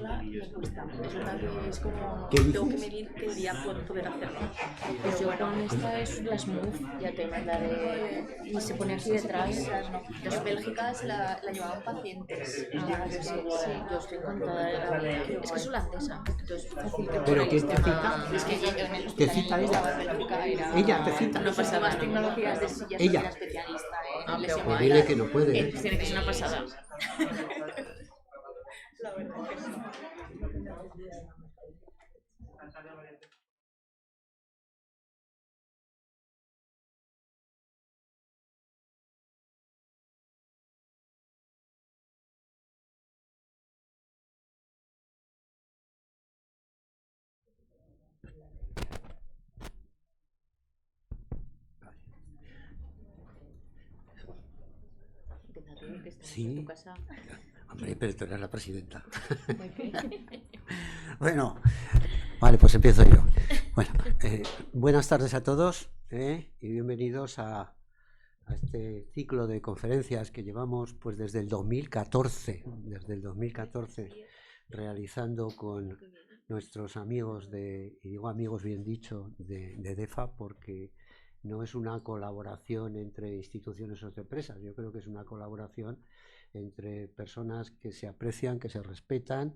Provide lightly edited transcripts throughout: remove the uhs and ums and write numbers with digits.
charla me cuesta. Es verdad que es como, ¿Qué tengo que dices? medir qué día poder hacerlo. Pues Pero yo bueno, con esta es la Smooth, ya te mandaré. Y se pone aquí detrás. no. Los Bélgica la llevaban pacientes. Ah, pues sí, sí, yo estoy encantada de la vida. Es que es holandesa, entonces es fácil que por ¿Pero ahí quién te esté cita? más. Es que en el ¿Te hospital en cita el que ella? estaba en Bélgica era ¿Ella te cita? no pasa más tecnologías de sillas, no Ella. era especialista en Ah, qué lesión Pues guay. dile muscular. que no puede, ¿eh? Tiene que ser una pasada. Empieza tú, que estamos en tu Sí, casa. hombre, pero tú eres la presidenta. Ok. Bueno, vale, pues empiezo yo. Bueno, buenas tardes a todos y bienvenidos a este ciclo de conferencias que llevamos pues desde el 2014, realizando con nuestros amigos y digo amigos bien dicho, de DEFA, porque no es una colaboración entre instituciones o empresas, yo creo que es una colaboración entre personas que se aprecian, que se respetan,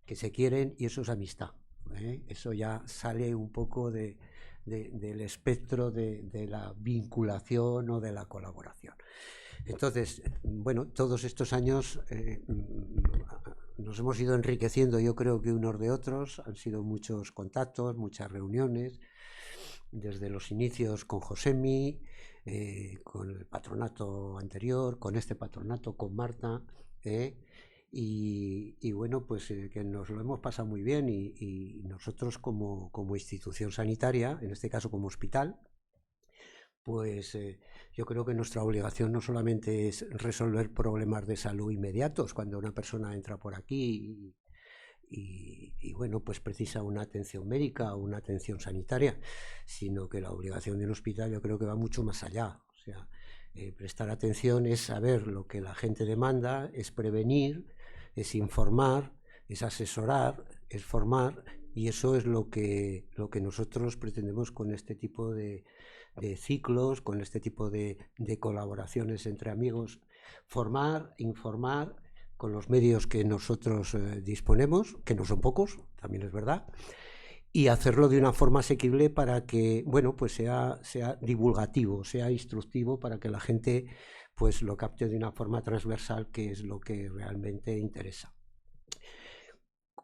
que se quieren, y eso es amistad. Eso ya sale un poco del espectro de la vinculación o de la colaboración. Entonces, bueno, todos estos años nos hemos ido enriqueciendo, yo creo que unos de otros, han sido muchos contactos, muchas reuniones, desde los inicios con Josemi, con el patronato anterior, con este patronato, con Marta, y bueno, pues que nos lo hemos pasado muy bien y nosotros como institución sanitaria, en este caso como hospital, pues yo creo que nuestra obligación no solamente es resolver problemas de salud inmediatos cuando una persona entra por aquí y bueno, pues precisa una atención médica o una atención sanitaria, sino que la obligación del hospital yo creo que va mucho más allá. O sea, prestar atención es saber lo que la gente demanda, es prevenir, es informar, es asesorar, es formar, y eso es lo que nosotros pretendemos con este tipo de ciclos, con este tipo de colaboraciones entre amigos, formar, informar con los medios que nosotros disponemos, que no son pocos, también es verdad, y hacerlo de una forma asequible para que, bueno, pues sea divulgativo, sea instructivo, para que la gente pues lo capte de una forma transversal, que es lo que realmente interesa.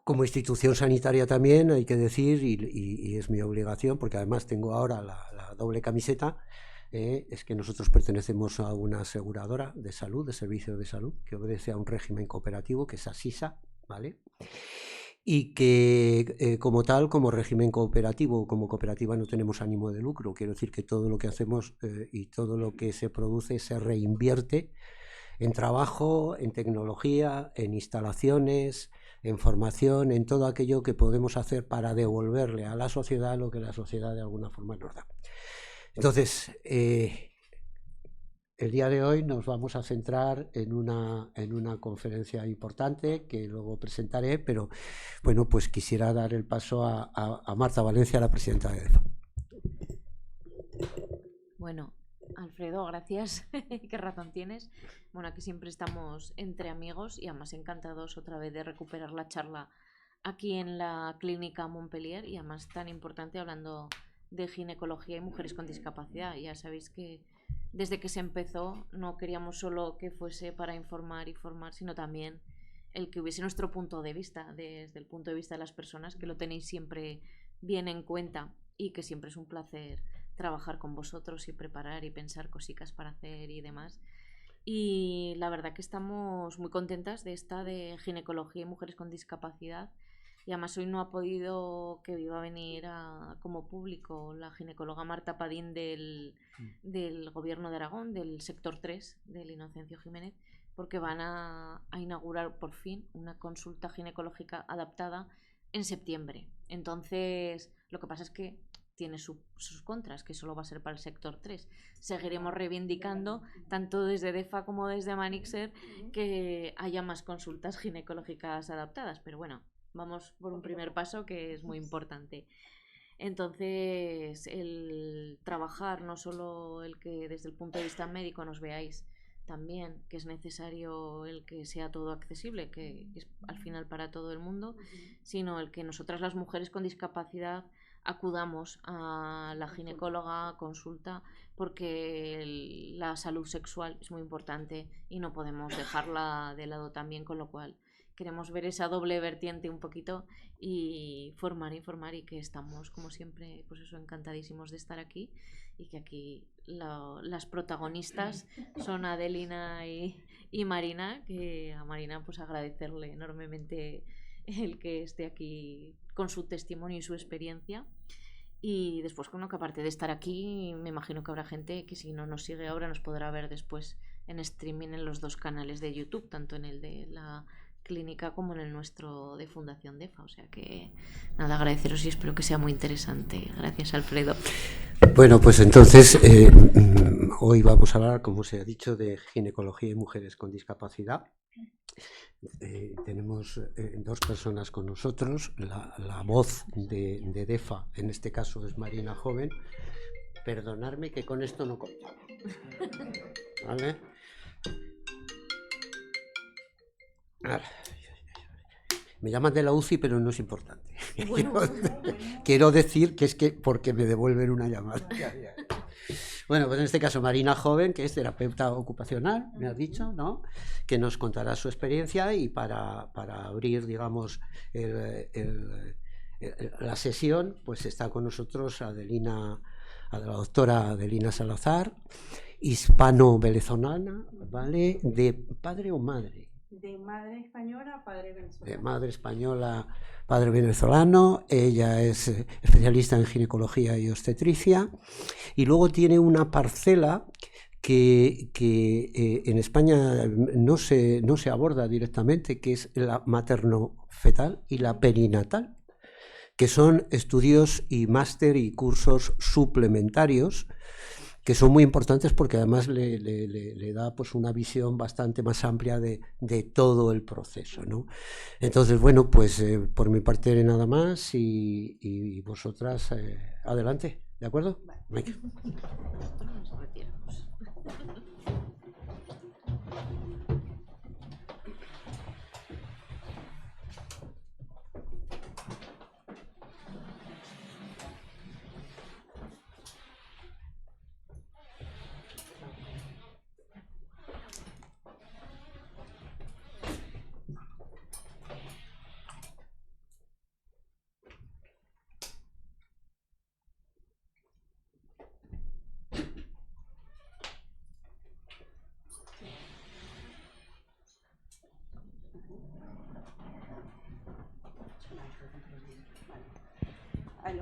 Como institución sanitaria también hay que decir, y es mi obligación, porque además tengo ahora la doble camiseta, es que nosotros pertenecemos a una aseguradora de salud, de servicios de salud, que obedece a un régimen cooperativo, que es ASISA, ¿vale? Y que como tal, como régimen cooperativo, como cooperativa, no tenemos ánimo de lucro. Quiero decir que todo lo que hacemos y todo lo que se produce se reinvierte en trabajo, en tecnología, en instalaciones, en formación, en todo aquello que podemos hacer para devolverle a la sociedad lo que la sociedad de alguna forma nos da. Entonces, el día de hoy nos vamos a centrar en una conferencia importante que luego presentaré, pero bueno, pues quisiera dar el paso a Marta Valencia, la presidenta de DEFA. Bueno, Alfredo, gracias. Qué razón tienes. Bueno, aquí siempre estamos entre amigos y además encantados otra vez de recuperar la charla aquí en la clínica Montpellier y además tan importante hablando de ginecología y mujeres con discapacidad. Ya sabéis que desde que se empezó no queríamos solo que fuese para informar y formar, sino también el que hubiese nuestro punto de vista, desde el punto de vista de las personas, que lo tenéis siempre bien en cuenta y que siempre es un placer trabajar con vosotros y preparar y pensar cositas para hacer y demás. Y la verdad que estamos muy contentas de esta de ginecología y mujeres con discapacidad. Y además hoy no ha podido, que iba a venir como público la ginecóloga Marta Padín del Gobierno de Aragón, del sector 3 del Inocencio Jiménez, porque van a inaugurar por fin una consulta ginecológica adaptada en septiembre. Entonces, lo que pasa es que tiene sus contras, que solo va a ser para el sector 3. Seguiremos reivindicando, tanto desde DEFA como desde Manixer, que haya más consultas ginecológicas adaptadas. Pero bueno, vamos por un primer paso que es muy importante. Entonces, el trabajar, no solo el que desde el punto de vista médico nos veáis, también que es necesario el que sea todo accesible, que es al final para todo el mundo, sino el que nosotras las mujeres con discapacidad acudamos a la ginecóloga a consulta, porque la salud sexual es muy importante y no podemos dejarla de lado también, con lo cual queremos ver esa doble vertiente un poquito y informar y que estamos como siempre pues eso, encantadísimos de estar aquí, y que aquí las protagonistas son Adelina y Marina, que a Marina pues agradecerle enormemente el que esté aquí con su testimonio y su experiencia. Y después, bueno, que aparte de estar aquí, me imagino que habrá gente que si no nos sigue ahora nos podrá ver después en streaming en los dos canales de YouTube, tanto en el de la clínica como en el nuestro de Fundación DEFA. O sea que nada, agradeceros y espero que sea muy interesante. Gracias, Alfredo. Bueno, pues entonces hoy vamos a hablar, como se ha dicho, de ginecología y mujeres con discapacidad. Tenemos dos personas con nosotros. La voz de DEFA, en este caso, es Marina Joven. Perdonadme que con esto no contaba, ¿vale? Me llaman de la UCI, pero no es importante. Bueno. Quiero decir que es que porque me devuelven una llamada. Bueno, pues en este caso Marina Joven, que es terapeuta ocupacional, me has dicho, ¿no? Que nos contará su experiencia, y para abrir, digamos, la sesión, pues está con nosotros la doctora Adelina Salazar, hispano-venezolana, ¿vale? ¿De padre o madre? De madre española, padre venezolano. De madre española, padre venezolano. Ella es especialista en ginecología y obstetricia, y luego tiene una parcela que en España no se aborda directamente, que es la materno-fetal y la perinatal, que son estudios y máster y cursos suplementarios que son muy importantes, porque además le da pues una visión bastante más amplia de todo el proceso, ¿no? Entonces, bueno, pues por mi parte nada más, y vosotras adelante, ¿de acuerdo? Venga.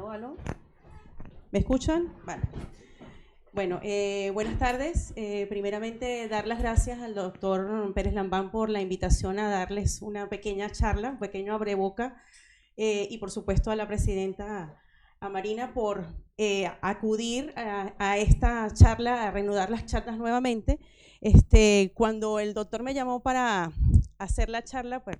¿Aló? ¿Me escuchan? Vale. Bueno, buenas tardes. Primeramente, dar las gracias al doctor Pérez Lambán por la invitación a darles una pequeña charla, un pequeño abreboca, y por supuesto a la presidenta, a Marina, por acudir a esta charla, a reanudar las charlas nuevamente. Cuando el doctor me llamó para hacer la charla, pues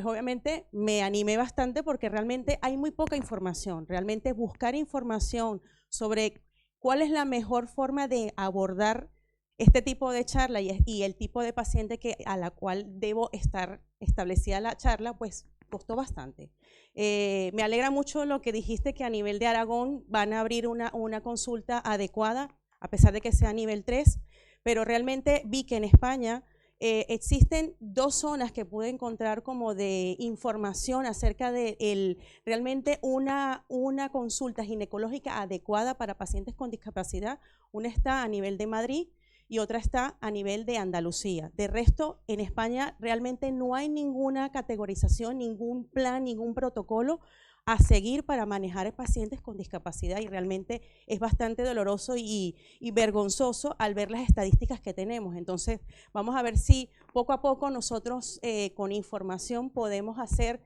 obviamente me animé bastante, porque realmente hay muy poca información. Realmente buscar información sobre cuál es la mejor forma de abordar este tipo de charla y el tipo de paciente a la cual debo estar establecida la charla, pues costó bastante. Me alegra mucho lo que dijiste, que a nivel de Aragón van a abrir una consulta adecuada, a pesar de que sea nivel 3, pero realmente vi que en España existen dos zonas que pude encontrar como de información acerca de realmente una consulta ginecológica adecuada para pacientes con discapacidad. Una está a nivel de Madrid y otra está a nivel de Andalucía. De resto, en España realmente no hay ninguna categorización, ningún plan, ningún protocolo a seguir para manejar pacientes con discapacidad, y realmente es bastante doloroso y vergonzoso al ver las estadísticas que tenemos. Entonces, vamos a ver si poco a poco nosotros con información podemos hacer,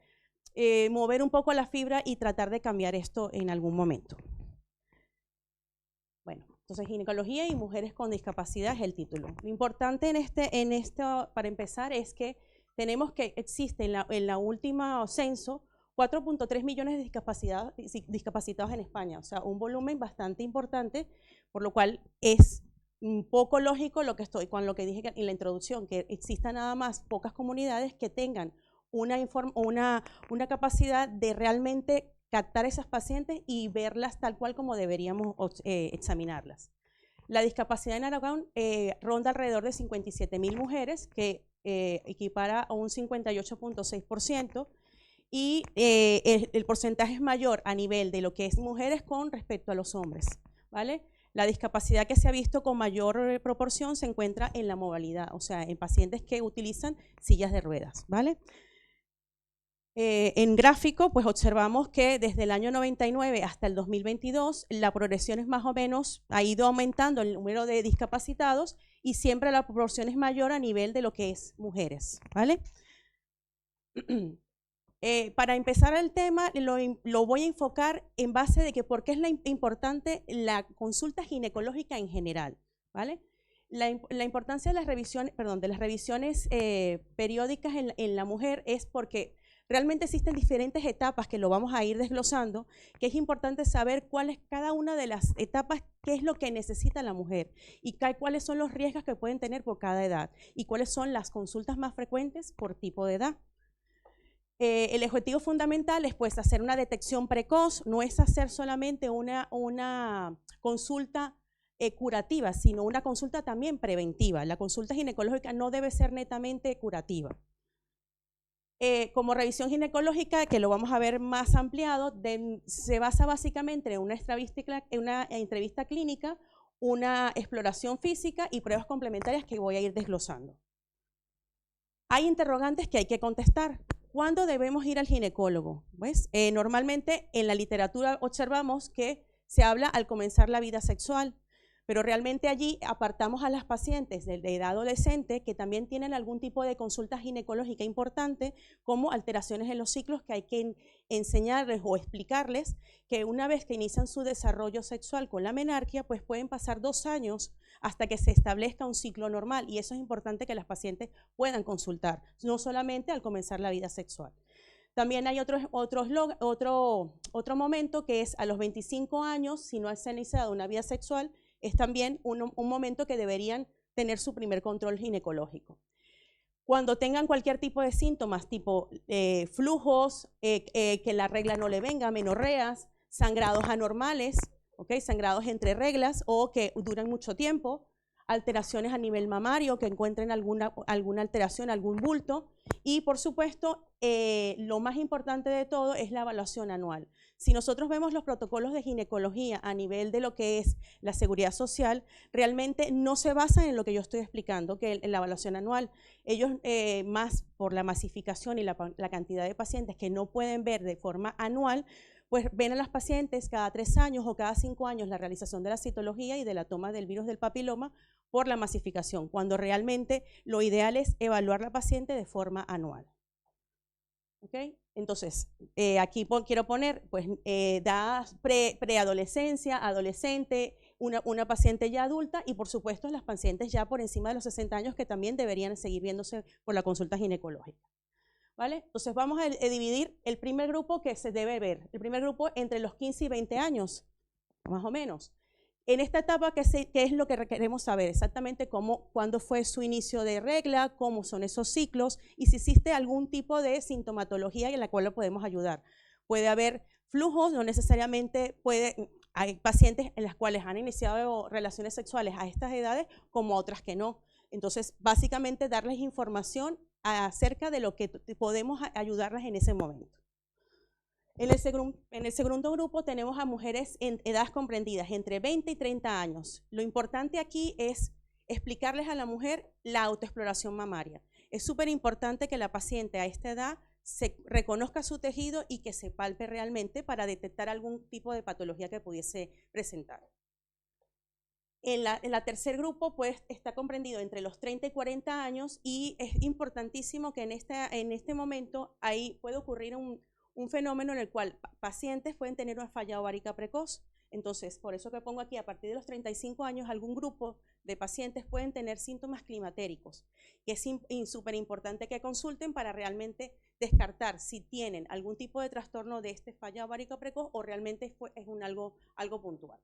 mover un poco la fibra y tratar de cambiar esto en algún momento. Bueno, entonces ginecología y mujeres con discapacidad es el título. Lo importante en esto, para empezar, es que tenemos que existe en la última censo 4.3 millones de discapacitados en España, o sea, un volumen bastante importante, por lo cual es un poco lógico con lo que dije en la introducción, que existan nada más pocas comunidades que tengan una capacidad de realmente captar esas pacientes y verlas tal cual como deberíamos examinarlas. La discapacidad en Aragón ronda alrededor de 57.000 mujeres, que equipara a un 58.6%, y el porcentaje es mayor a nivel de lo que es mujeres con respecto a los hombres, ¿vale? La discapacidad que se ha visto con mayor proporción se encuentra en la movilidad, o sea, en pacientes que utilizan sillas de ruedas, ¿vale? En gráfico, pues observamos que desde el año 99 hasta el 2022, la progresión es más o menos, ha ido aumentando el número de discapacitados y siempre la proporción es mayor a nivel de lo que es mujeres, ¿vale? Para empezar el tema, lo voy a enfocar en base de que por qué es importante la consulta ginecológica en general, ¿vale? La importancia de las revisiones, periódicas en la mujer es porque realmente existen diferentes etapas que lo vamos a ir desglosando, que es importante saber cuál es cada una de las etapas, qué es lo que necesita la mujer y cuáles son los riesgos que pueden tener por cada edad y cuáles son las consultas más frecuentes por tipo de edad. El objetivo fundamental es pues hacer una detección precoz, no es hacer solamente una consulta curativa, sino una consulta también preventiva. La consulta ginecológica no debe ser netamente curativa. Como revisión ginecológica, que lo vamos a ver más ampliado, se basa básicamente en una entrevista clínica, una exploración física y pruebas complementarias que voy a ir desglosando. Hay interrogantes que hay que contestar. ¿Cuándo debemos ir al ginecólogo? ¿Ves? Normalmente en la literatura observamos que se habla al comenzar la vida sexual, pero realmente allí apartamos a las pacientes de edad adolescente que también tienen algún tipo de consulta ginecológica importante, como alteraciones en los ciclos, que hay que enseñarles o explicarles que una vez que inician su desarrollo sexual con la menarquia, pues pueden pasar 2 años hasta que se establezca un ciclo normal, y eso es importante que las pacientes puedan consultar, no solamente al comenzar la vida sexual. También hay otro momento que es a los 25 años, si no se ha iniciado una vida sexual, es también un momento que deberían tener su primer control ginecológico. Cuando tengan cualquier tipo de síntomas, tipo flujos, que la regla no le venga, menorreas, sangrados anormales, ¿okay? Sangrados entre reglas o que duran mucho tiempo, alteraciones a nivel mamario, que encuentren alguna alteración, algún bulto, y por supuesto, lo más importante de todo es la evaluación anual. Si nosotros vemos los protocolos de ginecología a nivel de lo que es la seguridad social, realmente no se basan en lo que yo estoy explicando, que en la evaluación anual. Ellos, más por la masificación y la cantidad de pacientes que no pueden ver de forma anual, pues ven a las pacientes cada 3 años o cada 5 años la realización de la citología y de la toma del virus del papiloma por la masificación, cuando realmente lo ideal es evaluar a la paciente de forma anual. ¿Okay? Entonces, aquí quiero poner, pues, edad preadolescencia, adolescente, una paciente ya adulta y, por supuesto, las pacientes ya por encima de los 60 años que también deberían seguir viéndose por la consulta ginecológica. ¿Vale? Entonces, vamos a dividir el primer grupo que se debe ver. El primer grupo entre los 15 y 20 años, más o menos. En esta etapa, ¿qué es lo que queremos saber? Exactamente cuándo fue su inicio de regla, cómo son esos ciclos y si existe algún tipo de sintomatología en la cual lo podemos ayudar. Puede haber flujos, no necesariamente hay pacientes en las cuales han iniciado relaciones sexuales a estas edades como otras que no. Entonces, básicamente darles información acerca de lo que podemos ayudarlas en ese momento. En el segundo grupo tenemos a mujeres en edades comprendidas entre 20 y 30 años. Lo importante aquí es explicarles a la mujer la autoexploración mamaria. Es súper importante que la paciente a esta edad se reconozca su tejido y que se palpe realmente para detectar algún tipo de patología que pudiese presentar. En la tercer grupo, pues, está comprendido entre los 30 y 40 años y es importantísimo que en este momento ahí puede ocurrir un fenómeno en el cual pacientes pueden tener una falla ovárica precoz. Entonces, por eso que pongo aquí, a partir de los 35 años, algún grupo de pacientes pueden tener síntomas climatéricos, que es súper importante que consulten para realmente descartar si tienen algún tipo de trastorno de este fallo ovárico precoz o realmente es algo puntual.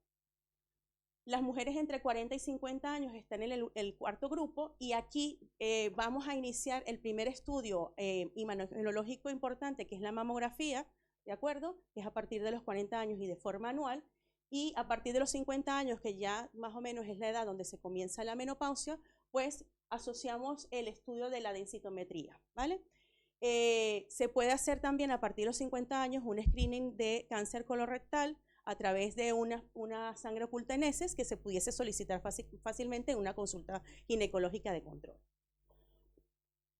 Las mujeres entre 40 y 50 años están en el cuarto grupo y aquí vamos a iniciar el primer estudio imunológico importante, que es la mamografía, ¿de acuerdo? Que es a partir de los 40 años y de forma anual. Y a partir de los 50 años, que ya más o menos es la edad donde se comienza la menopausia, pues asociamos el estudio de la densitometría, ¿vale? Se puede hacer también a partir de los 50 años un screening de cáncer colorectal a través de una sangre oculta en heces que se pudiese solicitar fácilmente en una consulta ginecológica de control.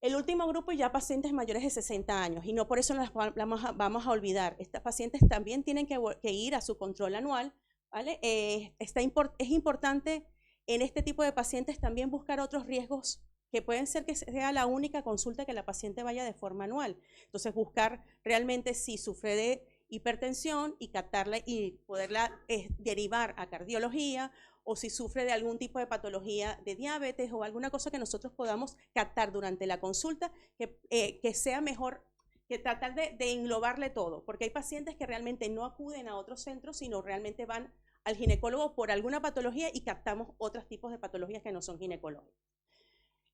El último grupo ya pacientes mayores de 60 años y no por eso las vamos a olvidar. Estas pacientes también tienen que ir a su control anual, ¿vale? Es importante en este tipo de pacientes también buscar otros riesgos que pueden ser que sea la única consulta que la paciente vaya de forma anual. Entonces buscar realmente si sufre de hipertensión y captarla y poderla derivar a cardiología, o si sufre de algún tipo de patología de diabetes o alguna cosa que nosotros podamos captar durante la consulta, que sea mejor que tratar de englobarle todo, porque hay pacientes que realmente no acuden a otros centros, sino realmente van al ginecólogo por alguna patología y captamos otros tipos de patologías que no son ginecológicas.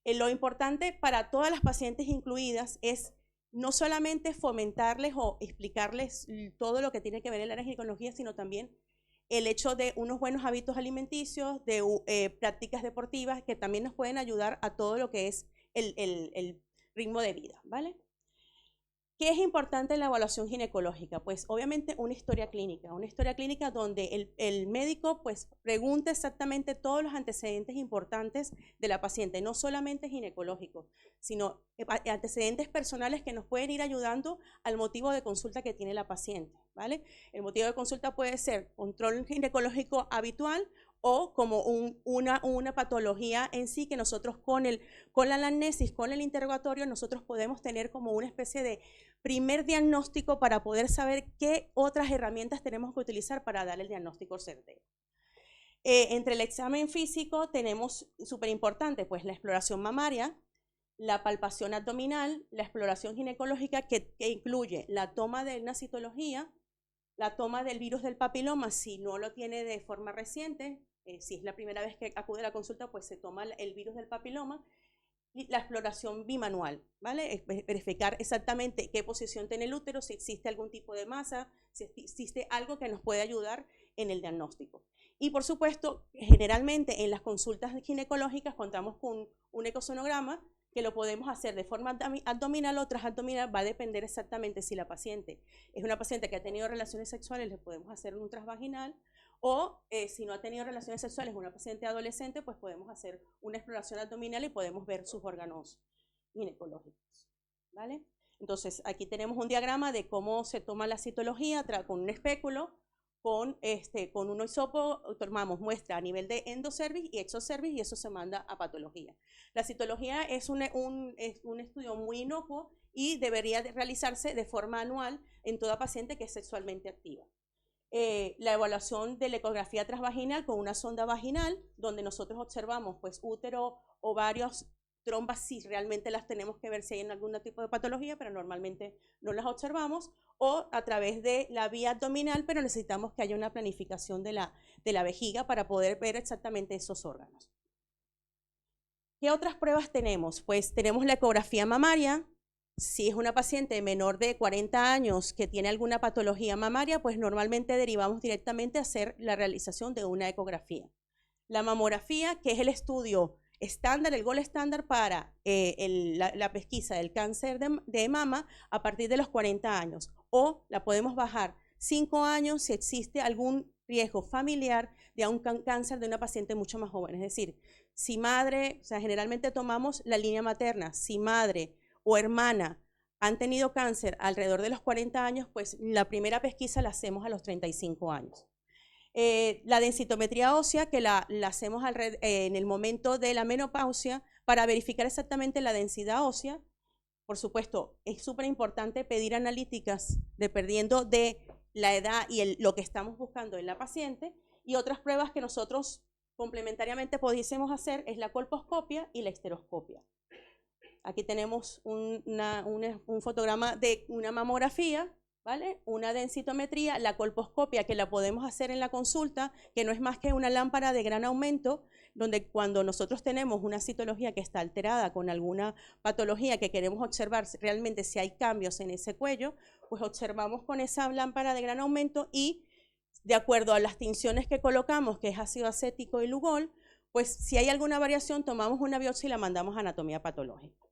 Lo importante para todas las pacientes incluidas es no solamente fomentarles o explicarles todo lo que tiene que ver en la ginecología, sino también el hecho de unos buenos hábitos alimenticios, de prácticas deportivas que también nos pueden ayudar a todo lo que es el ritmo de vida, ¿vale? ¿Qué es importante en la evaluación ginecológica? Pues obviamente una historia clínica donde el médico pues pregunta exactamente todos los antecedentes importantes de la paciente, no solamente ginecológicos, sino antecedentes personales que nos pueden ir ayudando al motivo de consulta que tiene la paciente, ¿vale? El motivo de consulta puede ser control ginecológico habitual o como una patología en sí que nosotros con la anamnesis, con el interrogatorio, nosotros podemos tener como una especie de primer diagnóstico para poder saber qué otras herramientas tenemos que utilizar para dar el diagnóstico certero. Entre el examen físico tenemos súper importante pues la exploración mamaria, la palpación abdominal, la exploración ginecológica que incluye la toma de una citología, la toma del virus del papiloma si no lo tiene de forma reciente, si es la primera vez que acude a la consulta, pues se toma el virus del papiloma, y la exploración bimanual, ¿vale? Es verificar exactamente qué posición tiene el útero, si existe algún tipo de masa, si existe algo que nos puede ayudar en el diagnóstico. Y por supuesto, generalmente en las consultas ginecológicas contamos con un ecosonograma que lo podemos hacer de forma abdominal o transabdominal, va a depender exactamente si la paciente es una paciente que ha tenido relaciones sexuales, le podemos hacer un transvaginal, o si no ha tenido relaciones sexuales, una paciente adolescente, pues podemos hacer una exploración abdominal y podemos ver sus órganos ginecológicos, ¿vale? Entonces, aquí tenemos un diagrama de cómo se toma la citología con un espéculo, con un hisopo, tomamos muestra a nivel de endocervix y exocervix y eso se manda a patología. La citología es un estudio muy inocuo y debería realizarse de forma anual en toda paciente que es sexualmente activa. La evaluación de la ecografía transvaginal con una sonda vaginal, donde nosotros observamos pues útero, ovarios, trombas, si realmente las tenemos que ver si hay en algún tipo de patología, pero normalmente no las observamos, o a través de la vía abdominal, pero necesitamos que haya una planificación de la vejiga para poder ver exactamente esos órganos. ¿Qué otras pruebas tenemos? Pues tenemos la ecografía mamaria. Si es una paciente menor de 40 años que tiene alguna patología mamaria, pues normalmente derivamos directamente a hacer la realización de una ecografía. La mamografía, que es el estudio estándar, el gold estándar para la pesquisa del cáncer de mama a partir de los 40 años. O la podemos bajar 5 años si existe algún riesgo familiar de un cáncer de una paciente mucho más joven. Es decir, si madre, o sea, generalmente tomamos la línea materna, si madre o hermana han tenido cáncer alrededor de los 40 años, pues la primera pesquisa la hacemos a los 35 años. La densitometría ósea, que la hacemos en el momento de la menopausia para verificar exactamente la densidad ósea. Por supuesto, es súper importante pedir analíticas dependiendo de la edad y lo que estamos buscando en la paciente, y otras pruebas que nosotros complementariamente pudiésemos hacer es la colposcopia y la histeroscopia. Aquí tenemos un fotograma de una mamografía, ¿vale? Una densitometría, la colposcopia que la podemos hacer en la consulta, que no es más que una lámpara de gran aumento, donde cuando nosotros tenemos una citología que está alterada con alguna patología que queremos observar realmente si hay cambios en ese cuello, pues observamos con esa lámpara de gran aumento y de acuerdo a las tinciones que colocamos, que es ácido acético y lugol, pues si hay alguna variación tomamos una biopsia y la mandamos a anatomía patológica.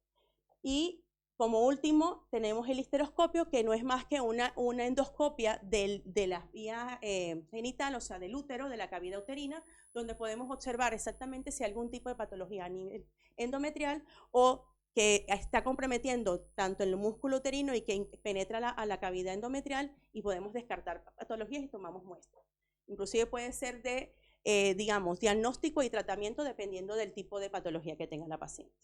Y como último tenemos el histeroscopio, que no es más que una endoscopia de la vía genital, o sea del útero, de la cavidad uterina, donde podemos observar exactamente si hay algún tipo de patología a nivel endometrial o que está comprometiendo tanto el músculo uterino y que penetra a la cavidad endometrial, y podemos descartar patologías y tomamos muestras. Inclusive puede ser de, digamos, diagnóstico y tratamiento dependiendo del tipo de patología que tenga la paciente.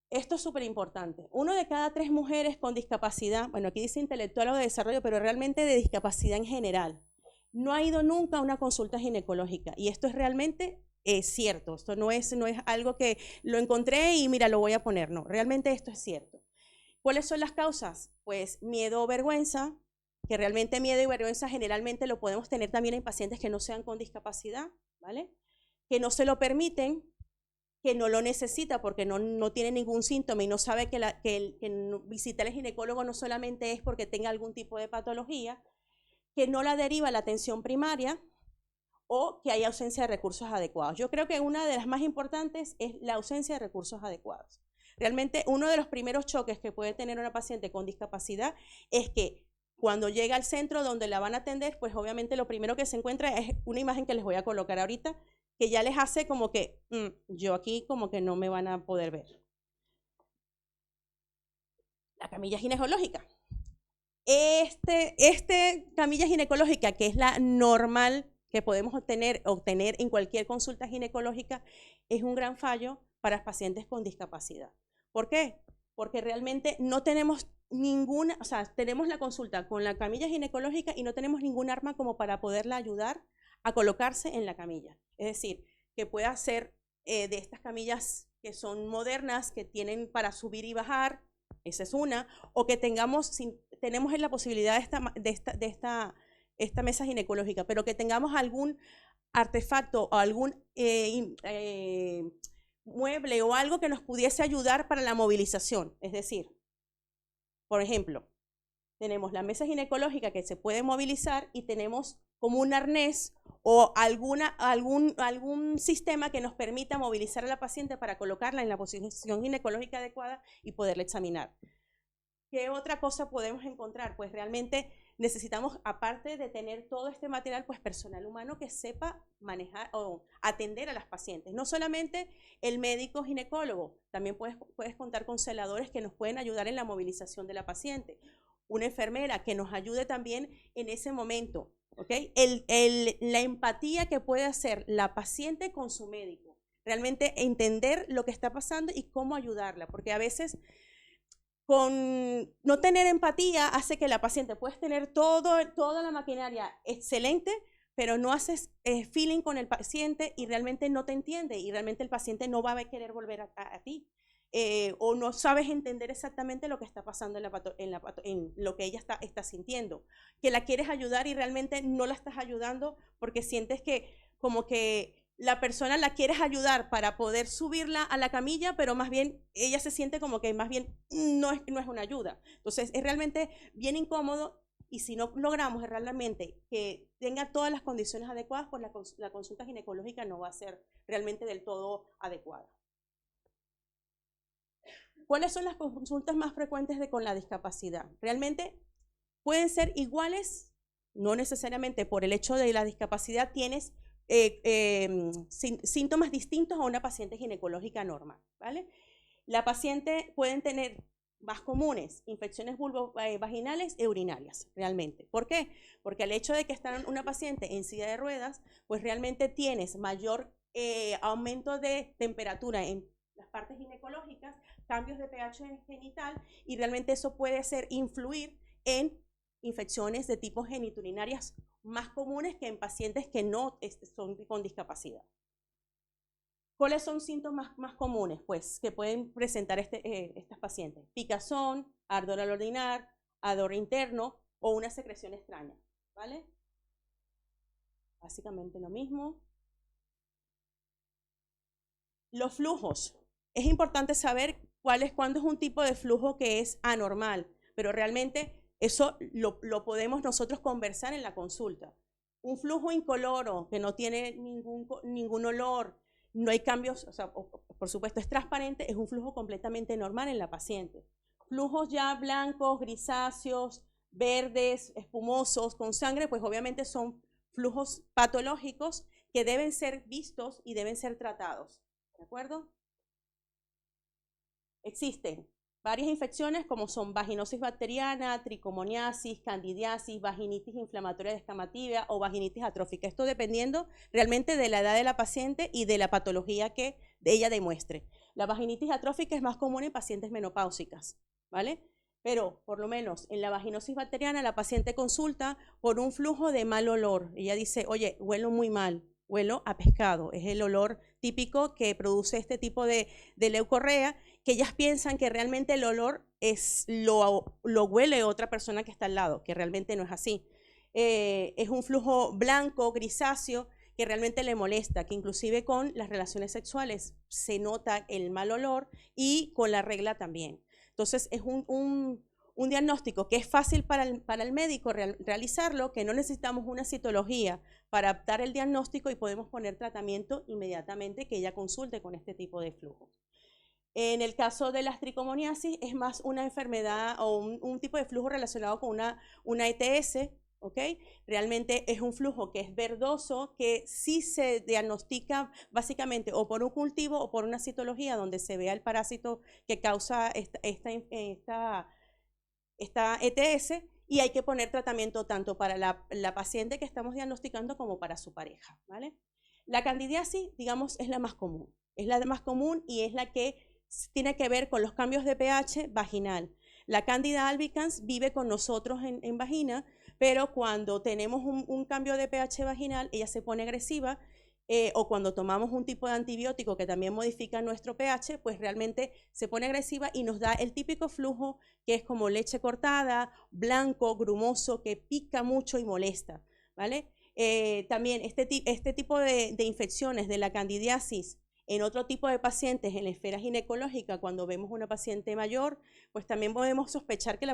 Esto es súper importante. 1 de cada 3 mujeres con discapacidad, bueno, aquí dice intelectual o de desarrollo, pero realmente de discapacidad en general, no ha ido nunca a una consulta ginecológica, y esto es realmente cierto. Esto no es algo que lo encontré y mira, lo voy a poner, no, realmente esto es cierto. ¿Cuáles son las causas? Pues miedo o vergüenza, que realmente miedo y vergüenza generalmente lo podemos tener también en pacientes que no sean con discapacidad, ¿vale? Que no se lo permiten, que no lo necesita porque no tiene ningún síntoma y no sabe que visitar al ginecólogo no solamente es porque tenga algún tipo de patología, que no la deriva a la atención primaria o que hay ausencia de recursos adecuados. Yo creo que una de las más importantes es la ausencia de recursos adecuados. Realmente uno de los primeros choques que puede tener una paciente con discapacidad es que cuando llega al centro donde la van a atender, pues obviamente lo primero que se encuentra es una imagen que les voy a colocar ahorita, que ya les hace como que, yo aquí como que no me van a poder ver. La camilla ginecológica. Camilla ginecológica, que es la normal que podemos obtener en cualquier consulta ginecológica, es un gran fallo para pacientes con discapacidad. ¿Por qué? Porque realmente no tenemos ninguna, o sea, tenemos la consulta con la camilla ginecológica y no tenemos ningún arma como para poderla ayudar a colocarse en la camilla. Es decir, que pueda ser de estas camillas que son modernas, que tienen para subir y bajar, esa es una, o que tenemos la posibilidad de esta mesa ginecológica, pero que tengamos algún artefacto o algún mueble o algo que nos pudiese ayudar para la movilización. Es decir, por ejemplo, tenemos la mesa ginecológica que se puede movilizar y tenemos como un arnés o algún sistema que nos permita movilizar a la paciente para colocarla en la posición ginecológica adecuada y poderla examinar. ¿Qué otra cosa podemos encontrar? Pues realmente necesitamos, aparte de tener todo este material, pues personal humano que sepa manejar o atender a las pacientes. No solamente el médico ginecólogo, también puedes contar con celadores que nos pueden ayudar en la movilización de la paciente. Una enfermera que nos ayude también en ese momento, ¿ok? La empatía que puede hacer la paciente con su médico. Realmente entender lo que está pasando y cómo ayudarla, porque a veces con no tener empatía hace que la paciente puedes tener toda la maquinaria excelente, pero no haces feeling con el paciente y realmente no te entiende y realmente el paciente no va a querer volver a ti. O no sabes entender exactamente lo que está pasando en lo que ella está sintiendo, que la quieres ayudar y realmente no la estás ayudando porque sientes que como que la persona la quieres ayudar para poder subirla a la camilla, pero más bien ella se siente como que más bien no es una ayuda. Entonces es realmente bien incómodo y si no logramos realmente que tenga todas las condiciones adecuadas, pues la consulta ginecológica no va a ser realmente del todo adecuada. ¿Cuáles son las consultas más frecuentes con la discapacidad? Realmente pueden ser iguales, no necesariamente por el hecho de la discapacidad tienes síntomas distintos a una paciente ginecológica normal, ¿vale? La paciente pueden tener más comunes infecciones vulvovaginales e urinarias, realmente. ¿Por qué? Porque el hecho de que está una paciente en silla de ruedas, pues realmente tienes mayor aumento de temperatura en las partes ginecológicas, cambios de pH genital y realmente eso puede influir en infecciones de tipo genitourinarias más comunes que en pacientes que no son con discapacidad. ¿Cuáles son síntomas más comunes? Pues que pueden presentar estas pacientes: picazón, ardor al orinar, ardor interno o una secreción extraña, ¿vale? Básicamente lo mismo. Los flujos. Es importante saber cuándo es un tipo de flujo que es anormal, pero realmente eso lo podemos nosotros conversar en la consulta. Un flujo incoloro que no tiene ningún olor, no hay cambios, o sea, por supuesto es transparente, es un flujo completamente normal en la paciente. Flujos ya blancos, grisáceos, verdes, espumosos, con sangre, pues obviamente son flujos patológicos que deben ser vistos y deben ser tratados. ¿De acuerdo? Existen varias infecciones como son vaginosis bacteriana, tricomoniasis, candidiasis, vaginitis inflamatoria descamativa o vaginitis atrófica. Esto dependiendo realmente de la edad de la paciente y de la patología que ella demuestre. La vaginitis atrófica es más común en pacientes menopáusicas, ¿vale? Pero por lo menos en la vaginosis bacteriana la paciente consulta por un flujo de mal olor. Ella dice, oye, huelo muy mal, huelo a pescado. Es el olor típico que produce este tipo de leucorrea, que ellas piensan que realmente el olor lo huele otra persona que está al lado, que realmente no es así. Es un flujo blanco, grisáceo, que realmente le molesta, que inclusive con las relaciones sexuales se nota el mal olor y con la regla también. Entonces es un diagnóstico que es fácil para el médico realizarlo, que no necesitamos una citología para dar el diagnóstico y podemos poner tratamiento inmediatamente que ella consulte con este tipo de flujos. En el caso de las tricomoniasis es más una enfermedad o un tipo de flujo relacionado con una ETS, ¿ok? Realmente es un flujo que es verdoso, que sí se diagnostica básicamente o por un cultivo o por una citología donde se vea el parásito que causa esta ETS, y hay que poner tratamiento tanto para la paciente que estamos diagnosticando como para su pareja, ¿vale? La candidiasis, digamos, es la más común. Es la más común y es la que tiene que ver con los cambios de pH vaginal. La Candida albicans vive con nosotros en vagina, pero cuando tenemos un cambio de pH vaginal, ella se pone agresiva, o cuando tomamos un tipo de antibiótico que también modifica nuestro pH, pues realmente se pone agresiva y nos da el típico flujo que es como leche cortada, blanco, grumoso, que pica mucho y molesta, ¿vale? También este tipo de infecciones de la candidiasis en otro tipo de pacientes en la esfera ginecológica, cuando vemos una paciente mayor, pues también podemos sospechar que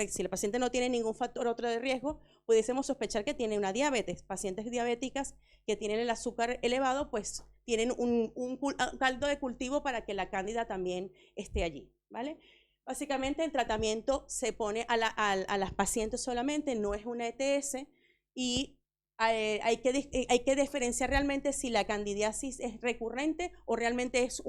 si la paciente no tiene ningún factor otro de riesgo, pudiésemos sospechar que tiene una diabetes. Pacientes diabéticas que tienen el azúcar elevado, pues tienen un caldo de cultivo para que la cándida también esté allí, ¿vale? Básicamente el tratamiento se pone a las pacientes solamente, no es una ETS, y hay que diferenciar realmente si la candidiasis es recurrente o realmente es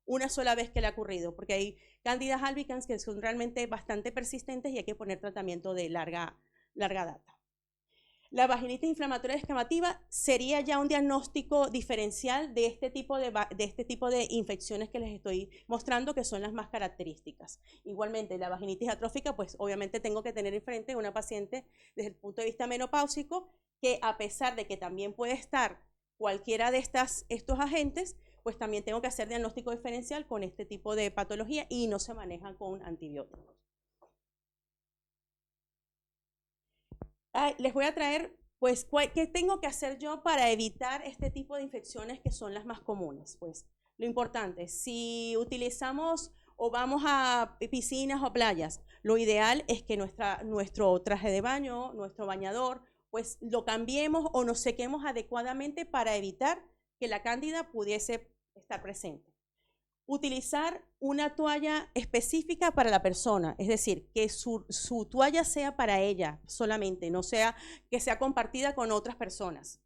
una sola vez que le ha ocurrido, porque hay Candidas albicans que son realmente bastante persistentes y hay que poner tratamiento de larga data. La vaginitis inflamatoria descamativa sería ya un diagnóstico diferencial de este tipo de infecciones que les estoy mostrando, que son las más características. Igualmente, la vaginitis atrófica, pues obviamente tengo que tener enfrente a una paciente desde el punto de vista menopáusico, que a pesar de que también puede estar cualquiera de estos agentes, pues también tengo que hacer diagnóstico diferencial con este tipo de patología y no se manejan con antibióticos. Les voy a traer, pues, ¿qué tengo que hacer yo para evitar este tipo de infecciones que son las más comunes? Pues, lo importante, si utilizamos o vamos a piscinas o playas, lo ideal es que nuestro traje de baño, nuestro bañador, pues lo cambiemos o nos sequemos adecuadamente para evitar que la cándida pudiese estar presente. Utilizar una toalla específica para la persona, es decir, que su toalla sea para ella solamente, no sea que sea compartida con otras personas.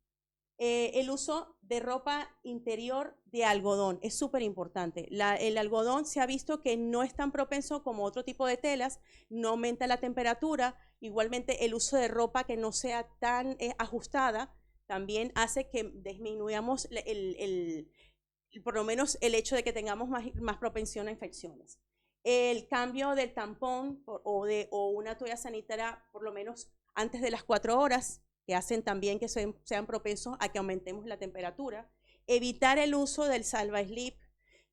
El uso de ropa interior de algodón es súper importante. El algodón se ha visto que no es tan propenso como otro tipo de telas, no aumenta la temperatura. Igualmente el uso de ropa que no sea tan ajustada también hace que disminuyamos por lo menos el hecho de que tengamos más propensión a infecciones. el cambio del tampón o una toalla sanitaria por lo menos antes de las 4 horas, que hacen también que sean propensos a que aumentemos la temperatura. Evitar el uso del salva-slip,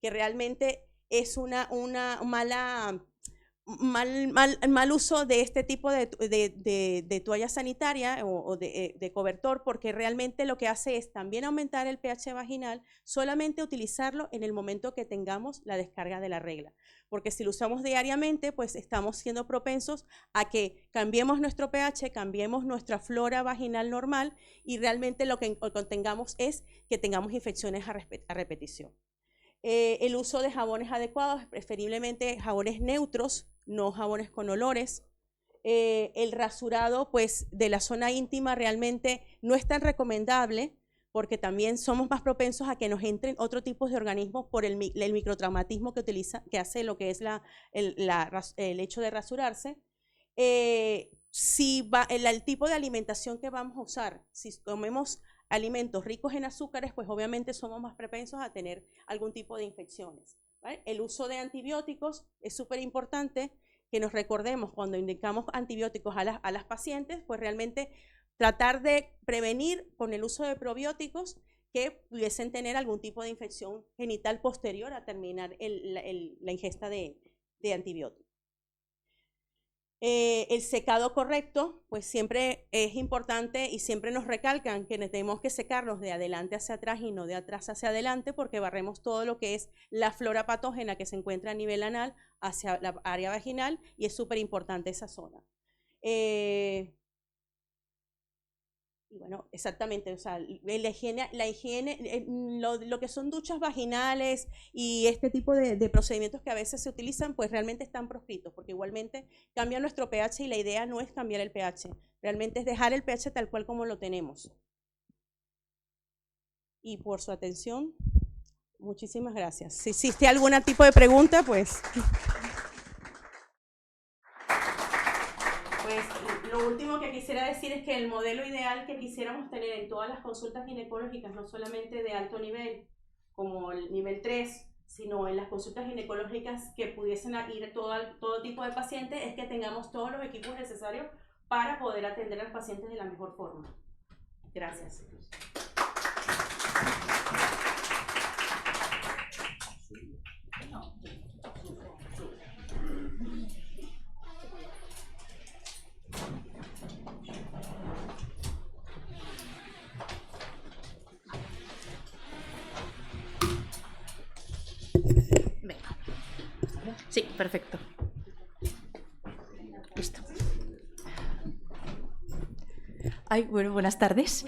que realmente es mal uso de este tipo de toalla sanitaria o de cobertor, porque realmente lo que hace es también aumentar el pH vaginal, solamente utilizarlo en el momento que tengamos la descarga de la regla, porque si lo usamos diariamente, pues estamos siendo propensos a que cambiemos nuestro pH, cambiemos nuestra flora vaginal normal y realmente lo que contengamos es que tengamos infecciones a repetición. El uso de jabones adecuados, preferiblemente jabones neutros, no jabones con olores. El rasurado pues, de la zona íntima realmente no es tan recomendable porque también somos más propensos a que nos entren otro tipo de organismos por el microtraumatismo que hace lo que es el hecho de rasurarse. El tipo de alimentación que vamos a usar, si comemos alimentos ricos en azúcares, pues obviamente somos más propensos a tener algún tipo de infecciones, ¿vale? El uso de antibióticos es súper importante que nos recordemos cuando indicamos antibióticos a las pacientes, pues realmente tratar de prevenir con el uso de probióticos que pudiesen tener algún tipo de infección genital posterior a terminar la ingesta de antibióticos. El secado correcto, pues siempre es importante y siempre nos recalcan que tenemos que secarnos de adelante hacia atrás y no de atrás hacia adelante porque barremos todo lo que es la flora patógena que se encuentra a nivel anal hacia la área vaginal y es súper importante esa zona. Y bueno, exactamente, o sea, la higiene lo que son duchas vaginales y este tipo de procedimientos que a veces se utilizan, pues realmente están proscritos, porque igualmente cambia nuestro pH y la idea no es cambiar el pH, realmente es dejar el pH tal cual como lo tenemos. Y por su atención, muchísimas gracias. Si existe algún tipo de pregunta, pues... Lo último que quisiera decir es que el modelo ideal que quisiéramos tener en todas las consultas ginecológicas, no solamente de alto nivel, como el nivel 3, sino en las consultas ginecológicas que pudiesen ir todo tipo de pacientes, es que tengamos todos los equipos necesarios para poder atender a los pacientes de la mejor forma. Gracias. Sí, perfecto. Listo. Bueno, buenas tardes.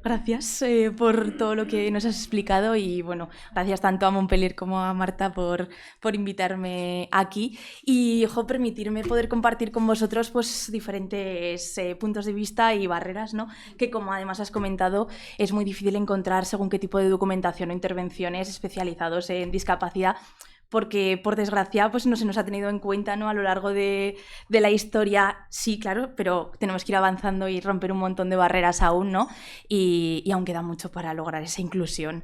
Gracias por todo lo que nos has explicado y bueno, gracias tanto a Montpellier como a Marta por invitarme aquí y permitirme poder compartir con vosotros pues diferentes puntos de vista y barreras, ¿no? Que como además has comentado es muy difícil encontrar según qué tipo de documentación o intervenciones especializados en discapacidad, porque por desgracia pues no se nos ha tenido en cuenta, ¿no? A lo largo de la historia, sí, claro, pero tenemos que ir avanzando y romper un montón de barreras aún, ¿no? Y aún queda mucho para lograr esa inclusión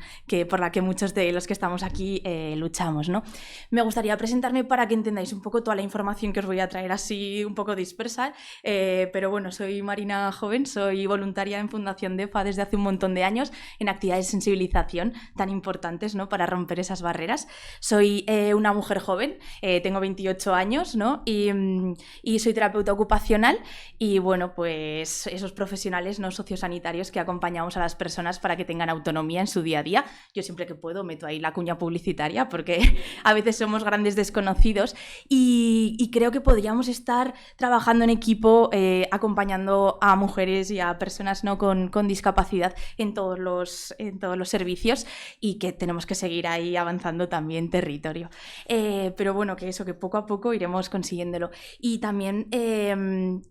por la que muchos de los que estamos aquí luchamos, ¿no? Me gustaría presentarme para que entendáis un poco toda la información que os voy a traer así un poco dispersa, pero bueno, soy Marina Joven, soy voluntaria en Fundación DEFA desde hace un montón de años en actividades de sensibilización tan importantes, ¿no? Para romper esas barreras. Soy una mujer joven, tengo 28 años, ¿no? Y soy terapeuta ocupacional y bueno, pues esos profesionales no sociosanitarios que acompañamos a las personas para que tengan autonomía en su día a día. Yo siempre que puedo meto ahí la cuña publicitaria porque a veces somos grandes desconocidos y creo que podríamos estar trabajando en equipo acompañando a mujeres y a personas, ¿no? con discapacidad en todos los servicios y que tenemos que seguir ahí avanzando también territorio. Pero bueno, que poco a poco iremos consiguiéndolo. Y también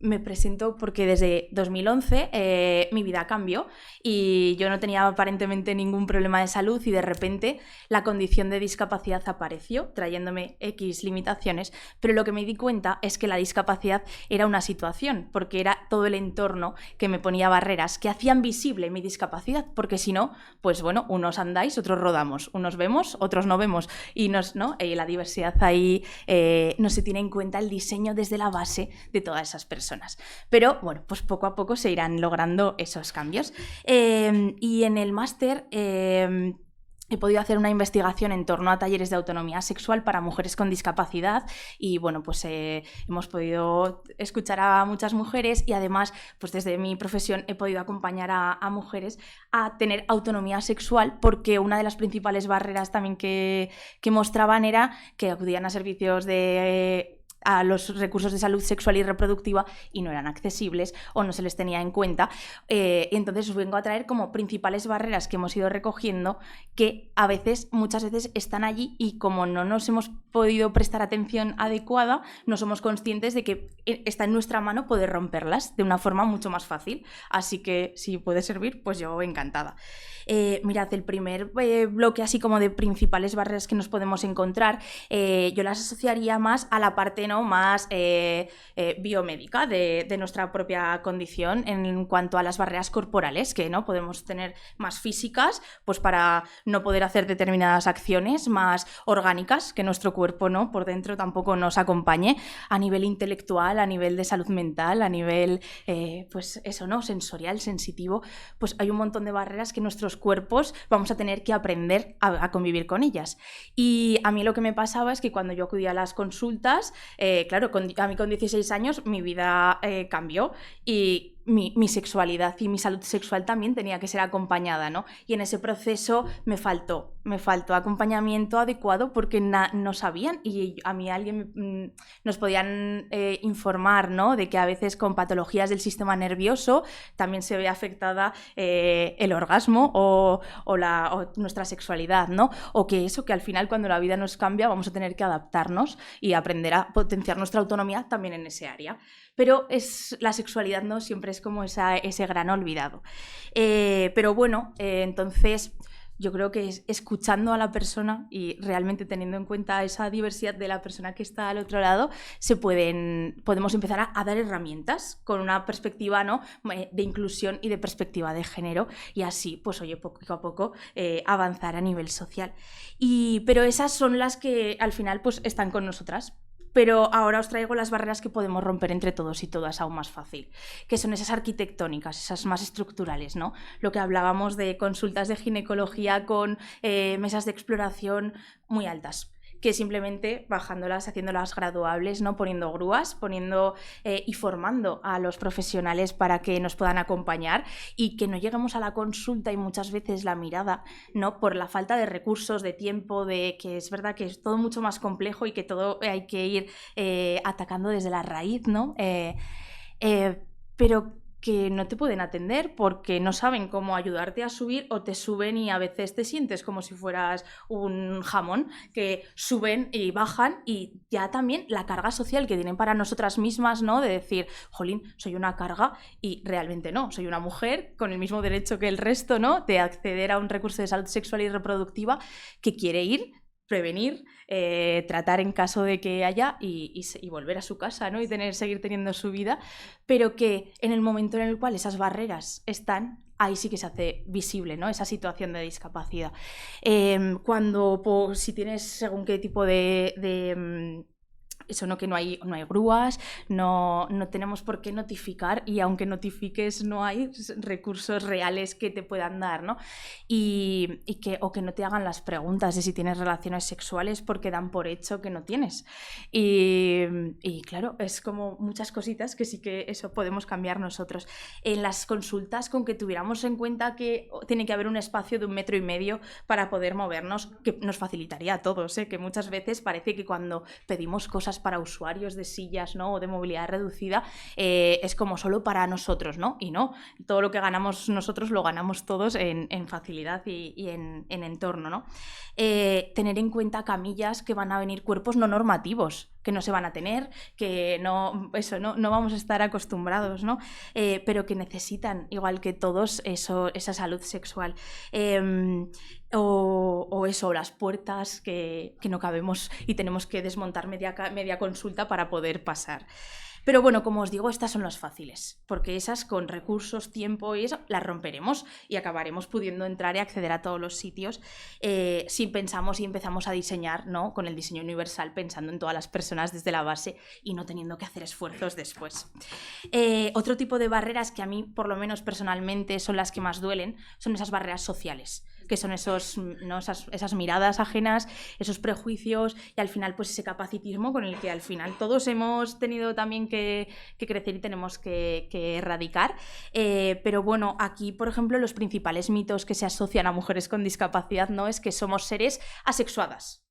me presento porque desde 2011 mi vida cambió y yo no tenía aparentemente ningún problema de salud y de repente la condición de discapacidad apareció, trayéndome X limitaciones, pero lo que me di cuenta es que la discapacidad era una situación, porque era todo el entorno que me ponía barreras, que hacían visible mi discapacidad, porque si no, pues bueno, unos andáis, otros rodamos, unos vemos, otros no vemos, y ¿no? La diversidad ahí no se tiene en cuenta el diseño desde la base de todas esas personas. Pero bueno, pues poco a poco se irán logrando esos cambios. Y en el máster he podido hacer una investigación en torno a talleres de autonomía sexual para mujeres con discapacidad y bueno, pues hemos podido escuchar a muchas mujeres y además, pues desde mi profesión he podido acompañar a mujeres a tener autonomía sexual, porque una de las principales barreras también que mostraban era que acudían a servicios a los recursos de salud sexual y reproductiva y no eran accesibles o no se les tenía en cuenta. Y entonces os vengo a traer como principales barreras que hemos ido recogiendo, que muchas veces están allí y como no nos hemos podido prestar atención adecuada, no somos conscientes de que está en nuestra mano poder romperlas de una forma mucho más fácil. Así que si puede servir, pues yo encantada. Mirad, el primer bloque así como de principales barreras que nos podemos encontrar, yo las asociaría más a la parte más biomédica de nuestra propia condición en cuanto a las barreras corporales que no podemos tener, más físicas, pues para no poder hacer determinadas acciones, más orgánicas, que nuestro cuerpo no por dentro tampoco nos acompañe, a nivel intelectual, a nivel de salud mental, a nivel pues eso, ¿no? Sensorial, sensitivo, pues hay un montón de barreras que nuestros cuerpos vamos a tener que aprender a convivir con ellas. Y a mí lo que me pasaba es que cuando yo acudía a las consultas, claro, a mí con 16 años mi vida cambió y mi sexualidad y mi salud sexual también tenía que ser acompañada, ¿no? Y en ese proceso me faltó acompañamiento adecuado porque no sabían, y a mí alguien nos podían informar, ¿no? De que a veces con patologías del sistema nervioso también se ve afectada el orgasmo o nuestra sexualidad, ¿no? O que al final cuando la vida nos cambia vamos a tener que adaptarnos y aprender a potenciar nuestra autonomía también en ese área. Pero la sexualidad no siempre es como ese gran olvidado. Pero bueno, entonces yo creo que escuchando a la persona y realmente teniendo en cuenta esa diversidad de la persona que está al otro lado, podemos empezar a dar herramientas con una perspectiva, ¿no? De inclusión y de perspectiva de género, y así, pues oye, poco a poco avanzar a nivel social. Pero esas son las que al final pues están con nosotras. Pero ahora os traigo las barreras que podemos romper entre todos y todas aún más fácil, que son esas arquitectónicas, esas más estructurales, ¿no? Lo que hablábamos de consultas de ginecología con mesas de exploración muy altas, que simplemente bajándolas, haciéndolas graduables, ¿no? Poniendo grúas, y formando a los profesionales para que nos puedan acompañar y que no lleguemos a la consulta y muchas veces la mirada, ¿no? Por la falta de recursos, de tiempo, que es verdad que es todo mucho más complejo y que todo hay que ir atacando desde la raíz, ¿no? Pero que no te pueden atender porque no saben cómo ayudarte a subir, o te suben y a veces te sientes como si fueras un jamón, que suben y bajan, y ya también la carga social que tienen para nosotras mismas, ¿no? De decir, jolín, soy una carga, y realmente no, soy una mujer con el mismo derecho que el resto, ¿no? De acceder a un recurso de salud sexual y reproductiva, que quiere ir, prevenir, tratar en caso de que haya y volver a su casa, ¿no? Y seguir teniendo su vida, pero que en el momento en el cual esas barreras están, ahí sí que se hace visible, ¿no? Esa situación de discapacidad. Si tienes según qué tipo de eso, ¿no? Que no hay grúas, no tenemos por qué notificar, y aunque notifiques no hay recursos reales que te puedan dar, ¿no? O que no te hagan las preguntas de si tienes relaciones sexuales porque dan por hecho que no tienes. Y claro, es como muchas cositas que sí que eso podemos cambiar nosotros. En las consultas, con que tuviéramos en cuenta que tiene que haber un espacio de 1,5 metros para poder movernos, que nos facilitaría a todos, que muchas veces parece que cuando pedimos cosas para usuarios de sillas, ¿no? O de movilidad reducida, es como solo para nosotros, ¿no? Y no, todo lo que ganamos nosotros lo ganamos todos en facilidad y en entorno, ¿no? Tener en cuenta camillas que van a venir cuerpos no normativos, que no se van a tener, que no vamos a estar acostumbrados, ¿no? Pero que necesitan, igual que todos, esa salud sexual. O las puertas que no cabemos y tenemos que desmontar media consulta para poder pasar. Pero bueno, como os digo, estas son las fáciles, porque esas con recursos, tiempo y eso, las romperemos y acabaremos pudiendo entrar y acceder a todos los sitios si pensamos y empezamos a diseñar, ¿no? Con el diseño universal, pensando en todas las personas desde la base y no teniendo que hacer esfuerzos después. Otro tipo de barreras que a mí, por lo menos personalmente, son las que más duelen, son esas barreras sociales, que son esos, ¿no? esas miradas ajenas, esos prejuicios y al final pues ese capacitismo con el que al final todos hemos tenido también que crecer y tenemos que erradicar. Pero bueno, aquí por ejemplo los principales mitos que se asocian a mujeres con discapacidad, ¿no? Es que somos seres asexuadas.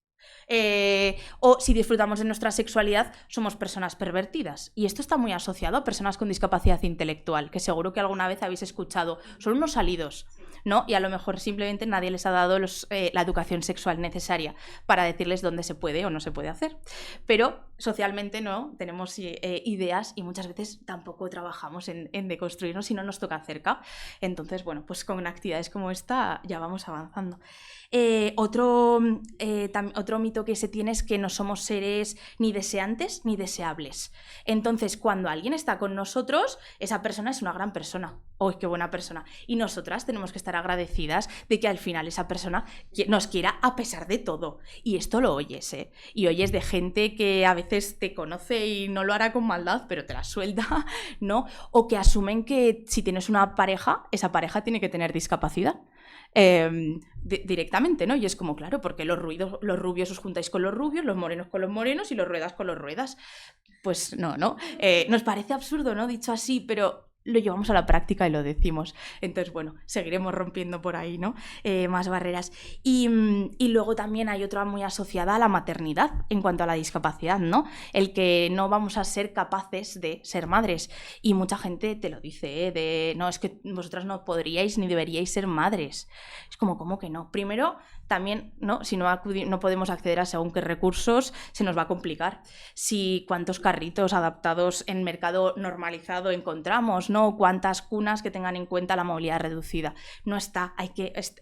O si disfrutamos de nuestra sexualidad somos personas pervertidas, y esto está muy asociado a personas con discapacidad intelectual, que seguro que alguna vez habéis escuchado, son unos salidos, ¿no? Y a lo mejor simplemente nadie les ha dado la educación sexual necesaria para decirles dónde se puede o no se puede hacer, pero socialmente no tenemos ideas y muchas veces tampoco trabajamos en deconstruirnos si no nos toca cerca. Entonces bueno, pues con actividades como esta ya vamos avanzando. Otro mito que se tiene es que no somos seres ni deseantes ni deseables. Entonces, cuando alguien está con nosotros, esa persona es una gran persona. ¡Oh, qué buena persona! Y nosotras tenemos que estar agradecidas de que al final esa persona nos quiera a pesar de todo. Y esto lo oyes, ¿eh? Y oyes de gente que a veces te conoce y no lo hará con maldad, pero te la suelta, ¿no? O que asumen que si tienes una pareja, esa pareja tiene que tener discapacidad. Directamente, ¿no? Y es como, claro, porque los rubios os juntáis con los rubios, los morenos con los morenos y los ruedas con los ruedas. Pues no. Nos parece absurdo, ¿no? Dicho así, pero lo llevamos a la práctica y lo decimos. Entonces, bueno, seguiremos rompiendo por ahí, ¿no? Más barreras. Y luego también hay otra muy asociada a la maternidad en cuanto a la discapacidad, ¿no? El que no vamos a ser capaces de ser madres. Y mucha gente te lo dice, no, es que vosotras no podríais ni deberíais ser madres. Es como, ¿cómo que no? Primero, también, ¿no? Si no podemos acceder a según qué recursos, se nos va a complicar. Si cuántos carritos adaptados en mercado normalizado encontramos, ¿no? Cuántas cunas que tengan en cuenta la movilidad reducida. No está,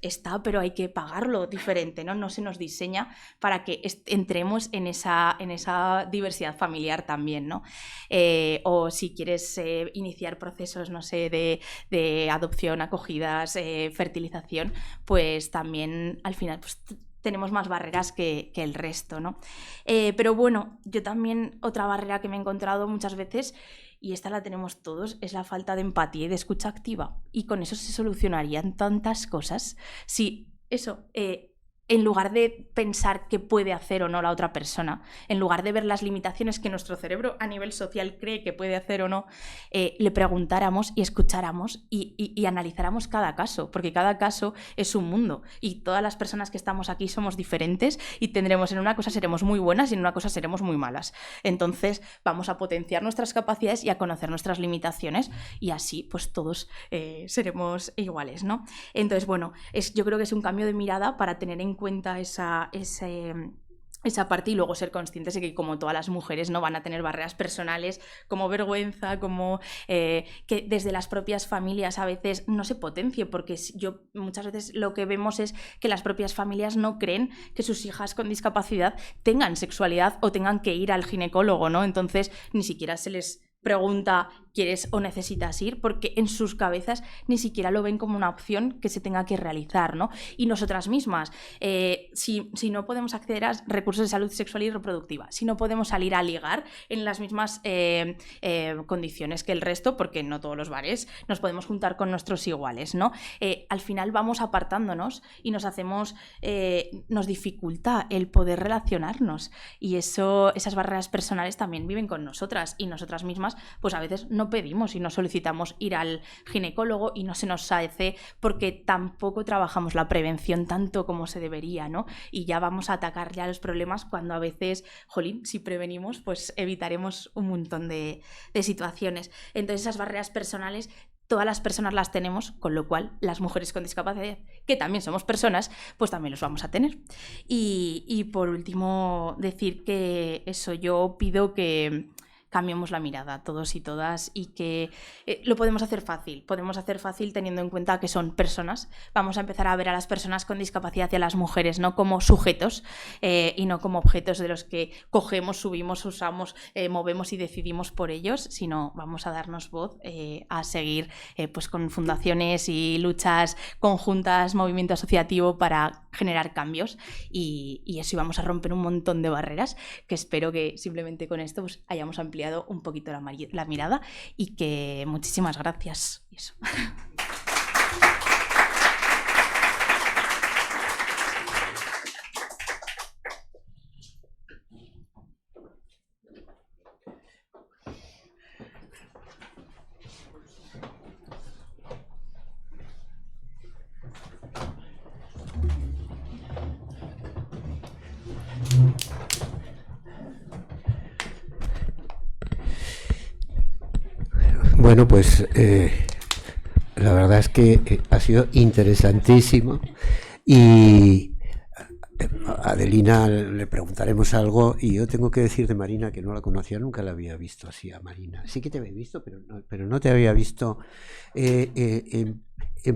está, pero hay que pagarlo diferente, ¿no? No se nos diseña para que entremos en esa diversidad familiar también, ¿no? O si quieres iniciar procesos, no sé, de adopción, acogidas, fertilización, pues también al final pues tenemos más barreras que el resto, ¿no? Pero bueno, yo también otra barrera que me he encontrado muchas veces, y esta la tenemos todos, es la falta de empatía y de escucha activa. Y con eso se solucionarían tantas cosas. Si eso, en lugar de pensar qué puede hacer o no la otra persona, en lugar de ver las limitaciones que nuestro cerebro a nivel social cree que puede hacer o no, le preguntáramos y escucháramos y analizáramos cada caso, porque cada caso es un mundo y todas las personas que estamos aquí somos diferentes y tendremos en una cosa seremos muy buenas y en una cosa seremos muy malas. Entonces vamos a potenciar nuestras capacidades y a conocer nuestras limitaciones y así pues todos seremos iguales, ¿no? Entonces bueno, yo creo que es un cambio de mirada para tener en cuenta esa parte y luego ser conscientes de que como todas las mujeres no van a tener barreras personales como vergüenza, como que desde las propias familias a veces no se potencie, porque muchas veces lo que vemos es que las propias familias no creen que sus hijas con discapacidad tengan sexualidad o tengan que ir al ginecólogo, ¿no? Entonces ni siquiera se les pregunta ¿quieres o necesitas ir? Porque en sus cabezas ni siquiera lo ven como una opción que se tenga que realizar, ¿no? Y nosotras mismas, si no podemos acceder a recursos de salud sexual y reproductiva, si no podemos salir a ligar en las mismas condiciones que el resto, porque no todos los bares nos podemos juntar con nuestros iguales, ¿no? Al final vamos apartándonos y nos dificulta el poder relacionarnos y esas barreras personales también viven con nosotras y nosotras mismas pues a veces no pedimos y no solicitamos ir al ginecólogo y no se nos hace porque tampoco trabajamos la prevención tanto como se debería, ¿no? Y ya vamos a atacar ya los problemas cuando a veces, jolín, si prevenimos pues evitaremos un montón de situaciones. Entonces esas barreras personales todas las personas las tenemos, con lo cual las mujeres con discapacidad, que también somos personas, pues también los vamos a tener. Y por último decir que eso, yo pido que cambiemos la mirada todos y todas y que lo podemos hacer fácil teniendo en cuenta que son personas. Vamos a empezar a ver a las personas con discapacidad y a las mujeres, ¿no?, como sujetos y no como objetos de los que cogemos, subimos, usamos, movemos y decidimos por ellos, sino vamos a darnos voz a seguir pues con fundaciones y luchas conjuntas, movimiento asociativo para generar cambios y eso, y vamos a romper un montón de barreras que espero que simplemente con esto pues hayamos ampliado un poquito la mirada y que muchísimas gracias. Eso. Bueno, pues la verdad es que ha sido interesantísimo y a Adelina le preguntaremos algo y yo tengo que decir de Marina que no la conocía, nunca la había visto así a Marina. Sí que te había visto, pero no te había visto en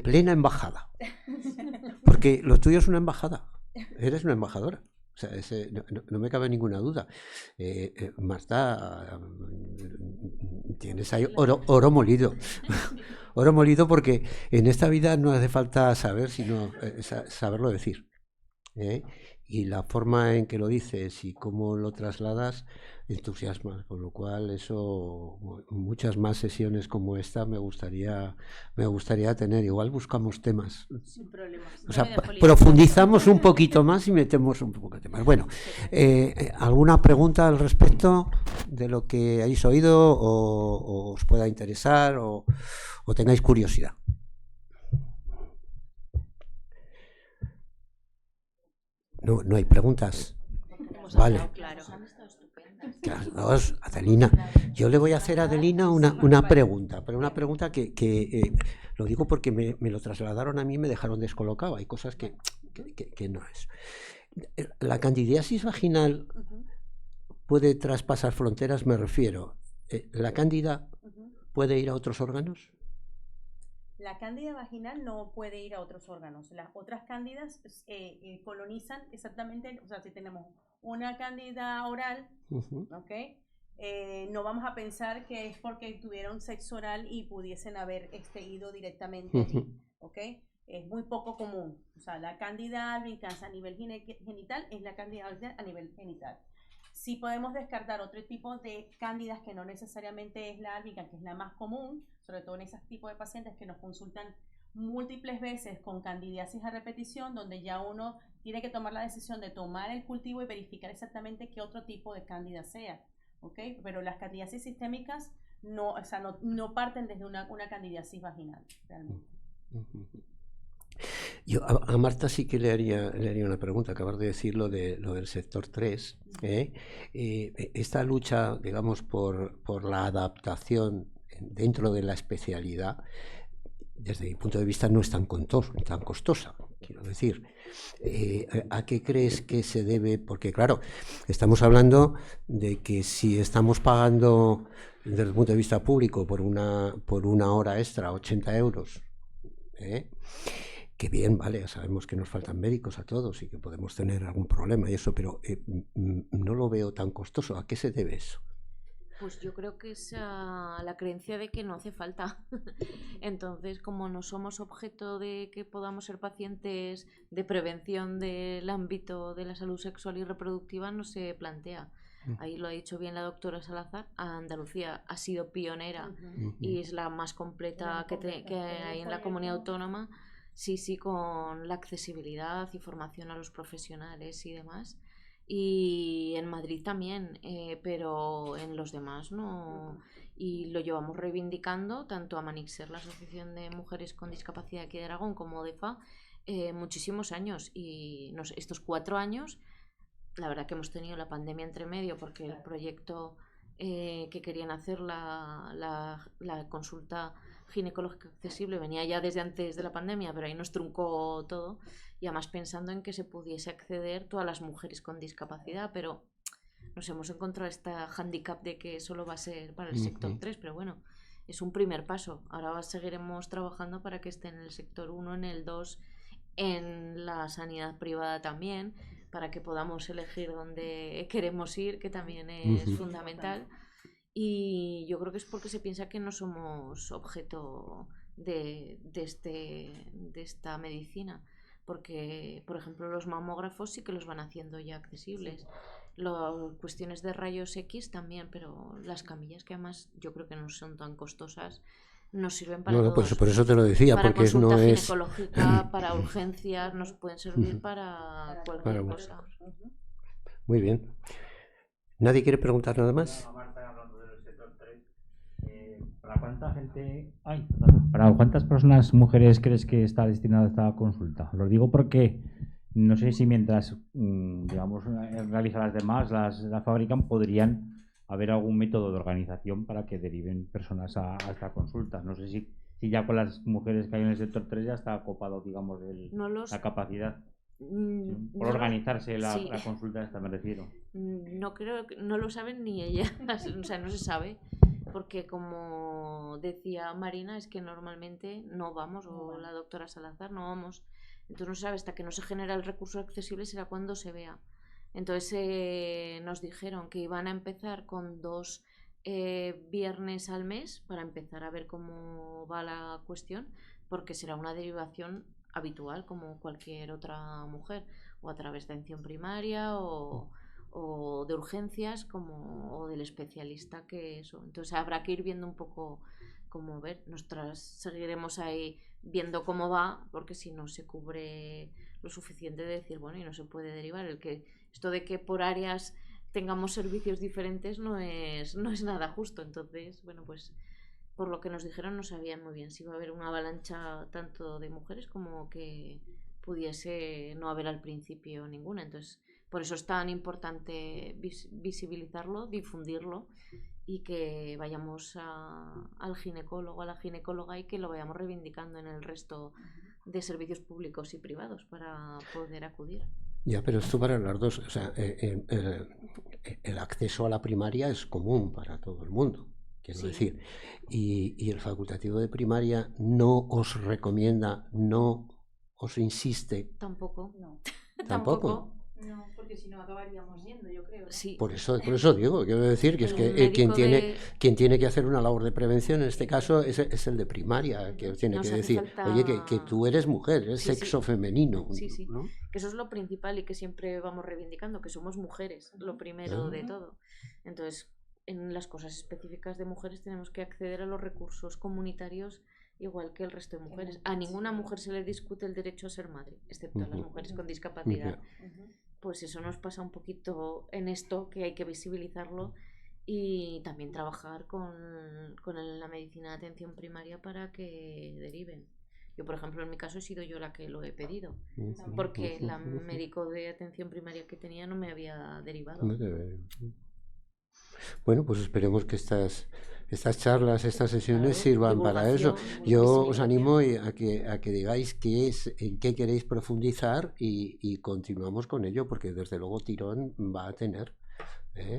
plena embajada, porque lo tuyo es una embajada, eres una embajadora. O sea, no me cabe ninguna duda. Marta, tienes ahí oro molido. Oro molido porque en esta vida no hace falta saber, sino saberlo decir. Y la forma en que lo dices y cómo lo trasladas entusiasma, con lo cual eso, muchas más sesiones como esta me gustaría tener. Igual buscamos temas, sin problemas, o sea, profundizamos un poquito más y metemos un poco de temas. Bueno, ¿alguna pregunta al respecto de lo que hayáis oído o os pueda interesar o tengáis curiosidad? No hay preguntas. Vale. Claro, Adelina. Yo le voy a hacer a Adelina una pregunta, pero una pregunta que lo digo porque me lo trasladaron a mí y me dejaron descolocado. Hay cosas que no es. ¿La candidiasis vaginal puede traspasar fronteras? Me refiero. ¿La cándida puede ir a otros órganos? La cándida vaginal no puede ir a otros órganos. Las otras cándidas colonizan exactamente, o sea, si tenemos una cándida oral, ¿ok? No vamos a pensar que es porque tuvieron sexo oral y pudiesen haber ido directamente allí, ¿ok? Es muy poco común. O sea, la cándida albicans a nivel genital es la cándida albicans a nivel genital. Sí podemos descartar otro tipo de cándidas que no necesariamente es la albicans, que es la más común, sobre todo en ese tipo de pacientes que nos consultan múltiples veces con candidiasis a repetición, donde ya uno tiene que tomar la decisión de tomar el cultivo y verificar exactamente qué otro tipo de cándida sea, ¿ok? Pero las candidiasis sistémicas no, o sea, no parten desde una candidiasis vaginal, realmente. Yo a Marta sí que le haría una pregunta. Acabas de decir lo del sector 3. Esta lucha, digamos, por la adaptación dentro de la especialidad, desde mi punto de vista, no es tan costosa, quiero decir. ¿A qué crees que se debe? Porque, claro, estamos hablando de que si estamos pagando, desde el punto de vista público, por una hora extra, 80 euros, que bien, vale, sabemos que nos faltan médicos a todos y que podemos tener algún problema y eso, pero no lo veo tan costoso. ¿A qué se debe eso? Pues yo creo que es a la creencia de que no hace falta. Entonces, como no somos objeto de que podamos ser pacientes de prevención del ámbito de la salud sexual y reproductiva, no se plantea. Ahí lo ha dicho bien la doctora Salazar. Andalucía ha sido pionera y es la más completa que hay en la comunidad autónoma. Sí, con la accesibilidad y formación a los profesionales y demás. Y en Madrid también, pero en los demás no. Y lo llevamos reivindicando tanto a Manixer, la Asociación de Mujeres con Discapacidad aquí de Aragón, como DEFA, muchísimos años. Y estos 4 años, la verdad que hemos tenido la pandemia entre medio, porque el proyecto que querían hacer la consulta ginecológica accesible venía ya desde antes de la pandemia, pero ahí nos truncó todo, y además pensando en que se pudiese acceder todas las mujeres con discapacidad, pero nos hemos encontrado esta handicap de que solo va a ser para el sector 3, pero bueno, es un primer paso. Ahora seguiremos trabajando para que esté en el sector 1, en el 2, en la sanidad privada también, para que podamos elegir dónde queremos ir, que también es fundamental. Y yo creo que es porque se piensa que no somos objeto de esta medicina. Porque, por ejemplo, los mamógrafos sí que los van haciendo ya accesibles. Las cuestiones de rayos X también, pero las camillas, que además yo creo que no son tan costosas, nos sirven para No, todos. por eso te lo decía, Para porque consulta no es... ginecológica, para urgencias, nos pueden servir para cualquier cosa. Muy bien. ¿Nadie quiere preguntar nada más? ¿Para cuánta gente hay? ¿Para cuántas personas, mujeres, crees que está destinada esta consulta? Lo digo porque no sé si mientras, digamos, realiza las demás, las fabrican, podrían haber algún método de organización para que deriven personas a esta consulta. No sé si ya con las mujeres que hay en el sector 3 ya está copado, digamos, la capacidad. Por organizarse la consulta esta, me refiero. No creo que no lo saben ni ellas, o sea, no se sabe, porque como decía Marina, es que normalmente no vamos, o la doctora Salazar, no vamos. Entonces no se sabe, hasta que no se genera el recurso accesible será cuando se vea. Entonces nos dijeron que iban a empezar con 2 viernes al mes para empezar a ver cómo va la cuestión, porque será una derivación habitual como cualquier otra mujer, o a través de atención primaria o de urgencias o del especialista, que eso. Entonces habrá que ir viendo un poco cómo ver. Nosotras seguiremos ahí viendo cómo va, porque si no se cubre lo suficiente de decir, bueno, y no se puede derivar. Esto de que por áreas tengamos servicios diferentes no es nada justo. Entonces, bueno, pues por lo que nos dijeron no sabían muy bien si iba a haber una avalancha tanto de mujeres como que pudiese no haber al principio ninguna. Entonces, por eso es tan importante visibilizarlo, difundirlo, y que vayamos al ginecólogo, a la ginecóloga, y que lo vayamos reivindicando en el resto de servicios públicos y privados para poder acudir. Ya, pero esto para las dos, o sea, el acceso a la primaria es común para todo el mundo, quiero decir, y el facultativo de primaria no os recomienda, no os insiste. Tampoco. No. ¿Tampoco? No, porque si no acabaríamos yendo, yo creo. Sí. Por eso digo, quiero decir que es que quien tiene que hacer una labor de prevención en este caso es el de primaria, que tiene que decir, oye, que tú eres mujer, eres sexo femenino. Sí, ¿no? Que eso es lo principal y que siempre vamos reivindicando, que somos mujeres, lo primero de todo. Entonces, en las cosas específicas de mujeres tenemos que acceder a los recursos comunitarios igual que el resto de mujeres. A ninguna mujer se le discute el derecho a ser madre, excepto a las mujeres con discapacidad. Pues eso nos pasa un poquito en esto, que hay que visibilizarlo y también trabajar con la medicina de atención primaria para que deriven. Yo, por ejemplo, en mi caso he sido yo la que lo he pedido, porque la médico de atención primaria que tenía no me había derivado. Bueno, pues esperemos que estas charlas, estas sesiones sirvan para eso. Yo os animo a que digáis en qué queréis profundizar y continuamos con ello, porque desde luego tirón va a tener.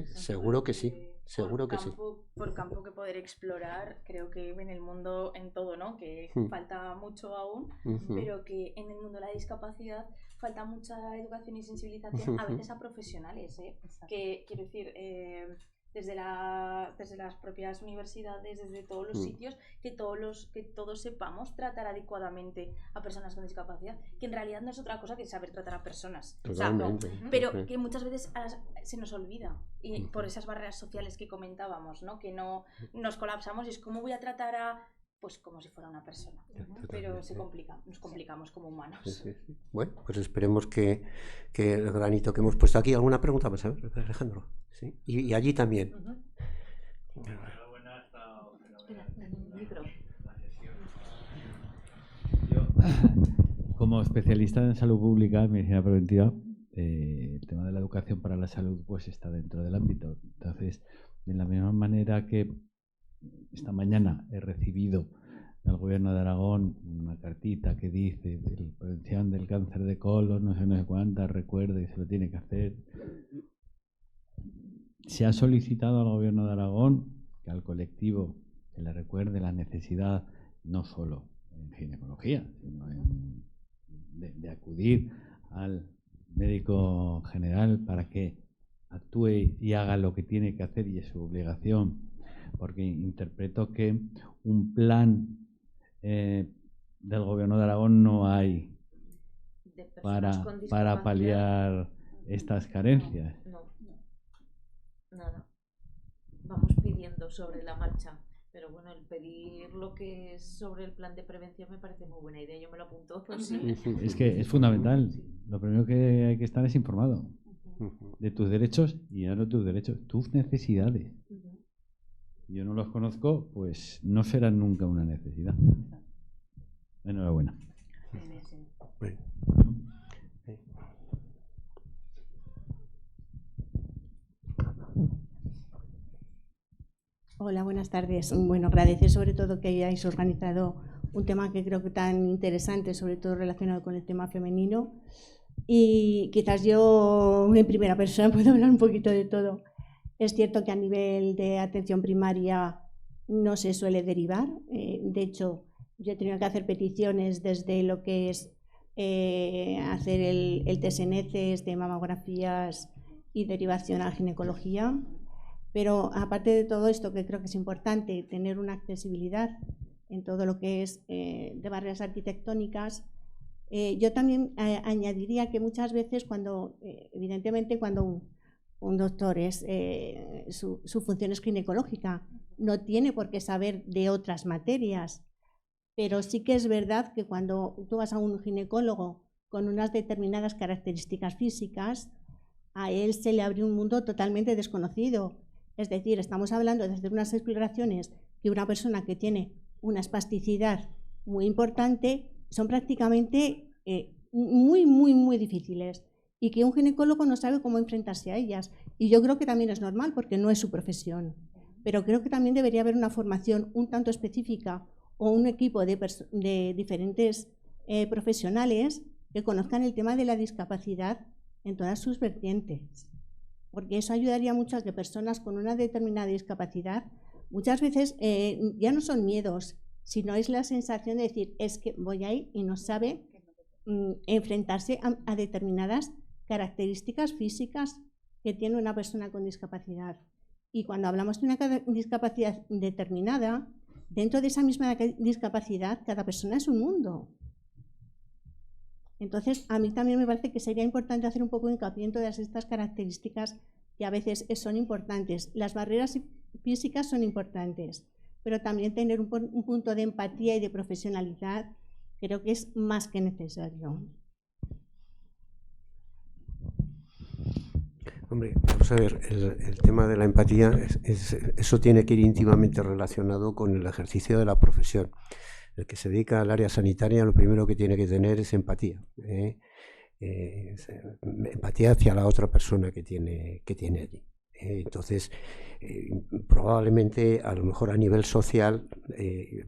Seguro que sí. Seguro que sí. Por campo que poder explorar, creo que en el mundo, en todo, ¿no? Que falta mucho aún, pero que en el mundo de la discapacidad falta mucha educación y sensibilización, a veces a profesionales, que quiero decir, desde las propias universidades, desde todos los sitios, que todos sepamos tratar adecuadamente a personas con discapacidad, que en realidad no es otra cosa que saber tratar a personas. Totalmente. O sea, pero que muchas veces se nos olvida, y por esas barreras sociales que comentábamos, ¿no? Que no nos colapsamos y es como voy a tratar pues como si fuera una persona, pero nos complicamos como humanos. Sí. Bueno, pues esperemos que el granito que hemos puesto aquí. ¿Alguna pregunta más? A ver, Alejandro. ¿Sí? Y allí también. Yo, como especialista en salud pública, en medicina preventiva, el tema de la educación para la salud pues está dentro del ámbito. Entonces, de la misma manera que esta mañana he recibido del Gobierno de Aragón una cartita que dice de prevención del cáncer de colon, no sé cuántas, recuerde que se lo tiene que hacer. se ha solicitado al Gobierno de Aragón que al colectivo se le recuerde la necesidad no solo en ginecología, sino de acudir al médico general para que actúe y haga lo que tiene que hacer y es su obligación, porque interpreto que un plan del Gobierno de Aragón no hay para paliar estas carencias. No, nada. Vamos pidiendo sobre la marcha. Pero bueno, el pedir lo que es sobre el plan de prevención me parece muy buena idea. Yo me lo apunto. Pues sí. Es que es fundamental. Lo primero que hay que estar es informado de tus derechos y no tus derechos, tus necesidades. Yo no los conozco, pues no serán nunca una necesidad. Enhorabuena. Hola, buenas tardes. Bueno, agradecer sobre todo que hayáis organizado un tema que creo que tan interesante, sobre todo relacionado con el tema femenino. Y quizás yo en primera persona puedo hablar un poquito de todo. Es cierto que a nivel de atención primaria no se suele derivar. De hecho, yo he tenido que hacer peticiones desde lo que es hacer el test en heces, de mamografías y derivación a ginecología. Pero aparte de todo esto, que creo que es importante tener una accesibilidad en todo lo que es de barreras arquitectónicas, yo también añadiría que muchas veces evidentemente cuando un doctor su función es ginecológica, no tiene por qué saber de otras materias, pero sí que es verdad que cuando tú vas a un ginecólogo con unas determinadas características físicas, a él se le abre un mundo totalmente desconocido. Es decir, estamos hablando de hacer unas exploraciones que una persona que tiene una espasticidad muy importante son prácticamente muy difíciles y que un ginecólogo no sabe cómo enfrentarse a ellas. Y yo creo que también es normal porque no es su profesión. Pero creo que también debería haber una formación un tanto específica o un equipo de diferentes profesionales que conozcan el tema de la discapacidad en todas sus vertientes. Porque eso ayudaría mucho a que personas con una determinada discapacidad, muchas veces ya no son miedos, sino es la sensación de decir, es que voy ahí y no sabe enfrentarse a determinadas características físicas que tiene una persona con discapacidad. Y cuando hablamos de una discapacidad determinada, dentro de esa misma discapacidad, cada persona es un mundo. Entonces, a mí también me parece que sería importante hacer un poco de hincapié en todas estas características que a veces son importantes. Las barreras físicas son importantes, pero también tener un punto de empatía y de profesionalidad creo que es más que necesario. Hombre, vamos a ver, el tema de la empatía, eso tiene que ir íntimamente relacionado con el ejercicio de la profesión. El que se dedica al área sanitaria lo primero que tiene que tener es empatía. Empatía hacia la otra persona que tiene allí. Entonces, probablemente a lo mejor a nivel social,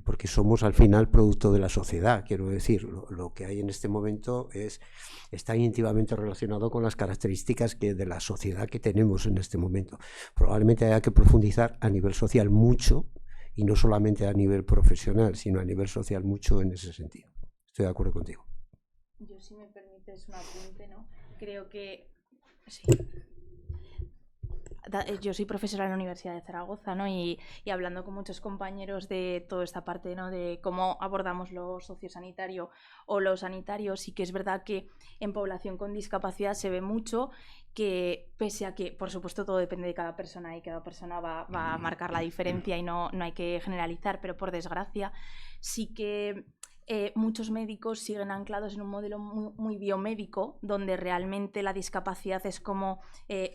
porque somos al final producto de la sociedad, quiero decir, lo que hay en este momento está íntimamente relacionado con las características de la sociedad que tenemos en este momento. Probablemente haya que profundizar a nivel social mucho, y no solamente a nivel profesional, sino a nivel social mucho en ese sentido. Estoy de acuerdo contigo. Yo, si me permites un apunte, ¿no? Creo que... Sí. Yo soy profesora en la Universidad de Zaragoza, ¿no? Y hablando con muchos compañeros de toda esta parte, ¿no? De cómo abordamos lo sociosanitario o lo sanitario, sí que es verdad que en población con discapacidad se ve mucho que, pese a que, por supuesto, todo depende de cada persona y cada persona va a marcar la diferencia y no hay que generalizar, pero por desgracia sí que muchos médicos siguen anclados en un modelo muy biomédico, donde realmente la discapacidad es como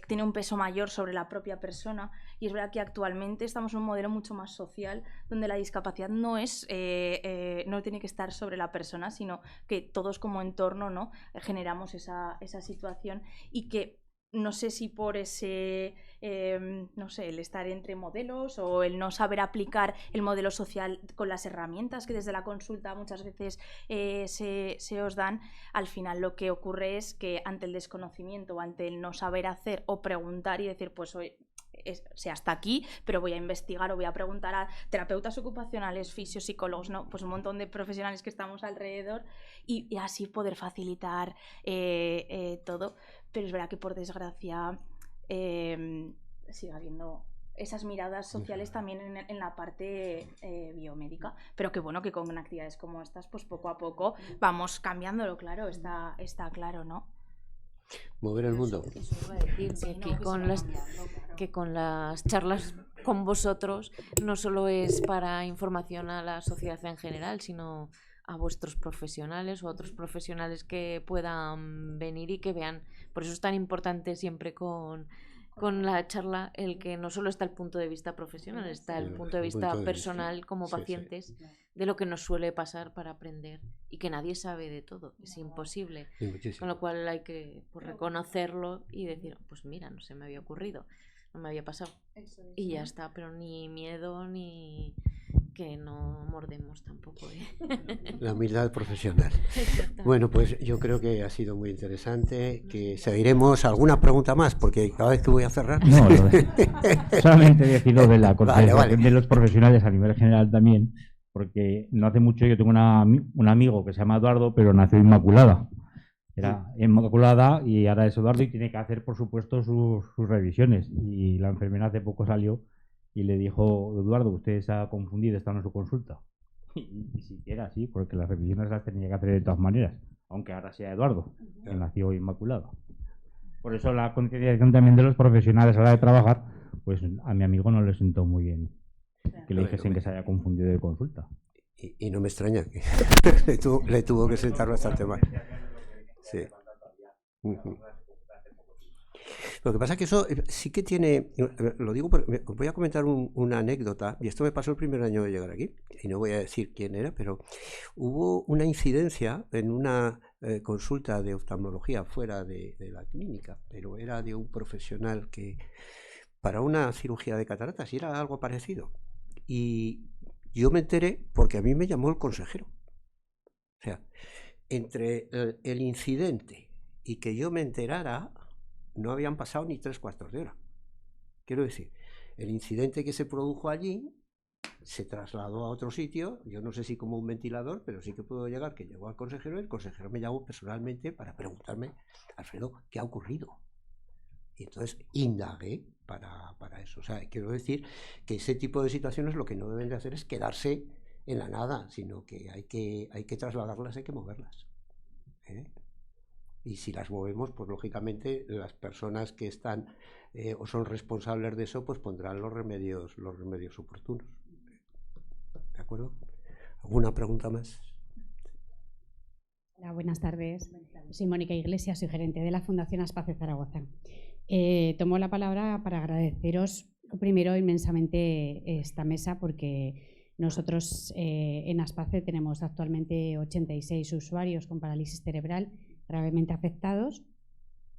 tiene un peso mayor sobre la propia persona, y es verdad que actualmente estamos en un modelo mucho más social, donde la discapacidad no tiene que estar sobre la persona, sino que todos como entorno, ¿no? Generamos esa situación, y que no sé si por ese, el estar entre modelos o el no saber aplicar el modelo social con las herramientas que desde la consulta muchas veces se os dan, al final lo que ocurre es que ante el desconocimiento o ante el no saber hacer o preguntar y decir, pues hoy sea hasta aquí, pero voy a investigar o voy a preguntar a terapeutas ocupacionales, fisiopsicólogos, ¿no? Pues un montón de profesionales que estamos alrededor y así poder facilitar todo. Pero es verdad que por desgracia sigue habiendo esas miradas sociales también en la parte biomédica, pero que bueno, que con actividades como estas, pues poco a poco vamos cambiándolo, claro, está claro, ¿no? Mover el mundo. Eso iba a decir, que con las charlas con vosotros no solo es para información a la sociedad en general, sino a vuestros profesionales o a otros profesionales que puedan venir y que vean. Por eso es tan importante siempre con la charla el que no solo está el punto de vista profesional, está el punto de vista personal como pacientes de lo que nos suele pasar para aprender y que nadie sabe de todo, es imposible. Con lo cual hay que reconocerlo y decir, pues mira, no se me había ocurrido, no me había pasado. Y ya está, pero ni miedo ni que no mordemos tampoco. La humildad profesional. Bueno, pues yo creo que ha sido muy interesante, que seguiremos. ¿Alguna pregunta más? Porque cada vez que voy a cerrar... No, solamente decirlo de la concienciación de los profesionales a nivel general también, porque no hace mucho yo tengo un amigo que se llama Eduardo, pero nació inmaculada. Era inmaculada y ahora es Eduardo y tiene que hacer, por supuesto, sus revisiones. Y la enfermera hace poco salió y le dijo, Eduardo, usted se ha confundido, está en su consulta. Y siquiera así, porque las revisiones las tenía que hacer de todas maneras, aunque ahora sea Eduardo, que nació inmaculado. Por eso la concienciación también de los profesionales a la hora de trabajar, pues a mi amigo no le sentó muy bien que le dijesen que se haya confundido de consulta. Y no me extraña que le tuvo que sentar bastante mal. Sí. Lo que pasa es que eso sí que tiene, lo digo porque voy a comentar una anécdota, y esto me pasó el primer año de llegar aquí, y no voy a decir quién era, pero hubo una incidencia en una consulta de oftalmología fuera de la clínica, pero era de un profesional que para una cirugía de cataratas, y era algo parecido. Y yo me enteré porque a mí me llamó el consejero. O sea, entre el incidente y que yo me enterara, no habían pasado ni 3/4 de hora. Quiero decir, el incidente que se produjo allí se trasladó a otro sitio, yo no sé si como un ventilador, pero sí que puedo llegar, que llegó al consejero, y el consejero me llamó personalmente para preguntarme, Alfredo, ¿qué ha ocurrido? Y entonces indagué para eso. O sea, quiero decir que ese tipo de situaciones lo que no deben de hacer es quedarse en la nada, sino que hay que trasladarlas, hay que moverlas. Y si las movemos, pues lógicamente las personas que están o son responsables de eso, pues pondrán los remedios oportunos. ¿De acuerdo? ¿Alguna pregunta más? Hola, buenas tardes. Soy Mónica Iglesias, soy gerente de la Fundación Aspace Zaragoza. Tomo la palabra para agradeceros primero inmensamente esta mesa, porque nosotros en Aspace tenemos actualmente 86 usuarios con parálisis cerebral gravemente afectados,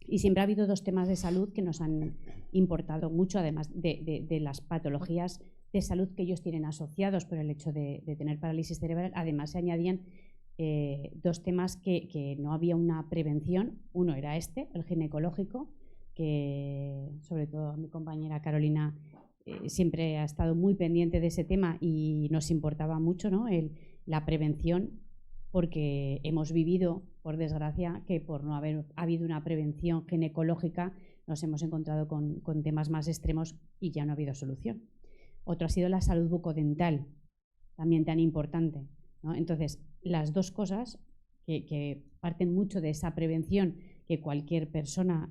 y siempre ha habido dos temas de salud que nos han importado mucho, además de las patologías de salud que ellos tienen asociados por el hecho de tener parálisis cerebral. Además se añadían dos temas que no había una prevención. Uno era el ginecológico, que sobre todo mi compañera Carolina siempre ha estado muy pendiente de ese tema y nos importaba mucho, ¿no?, la prevención, porque hemos vivido, por desgracia, que por no haber habido una prevención ginecológica nos hemos encontrado con temas más extremos y ya no ha habido solución. Otro ha sido la salud bucodental, también tan importante, ¿no? Entonces, las dos cosas que parten mucho de esa prevención que cualquier persona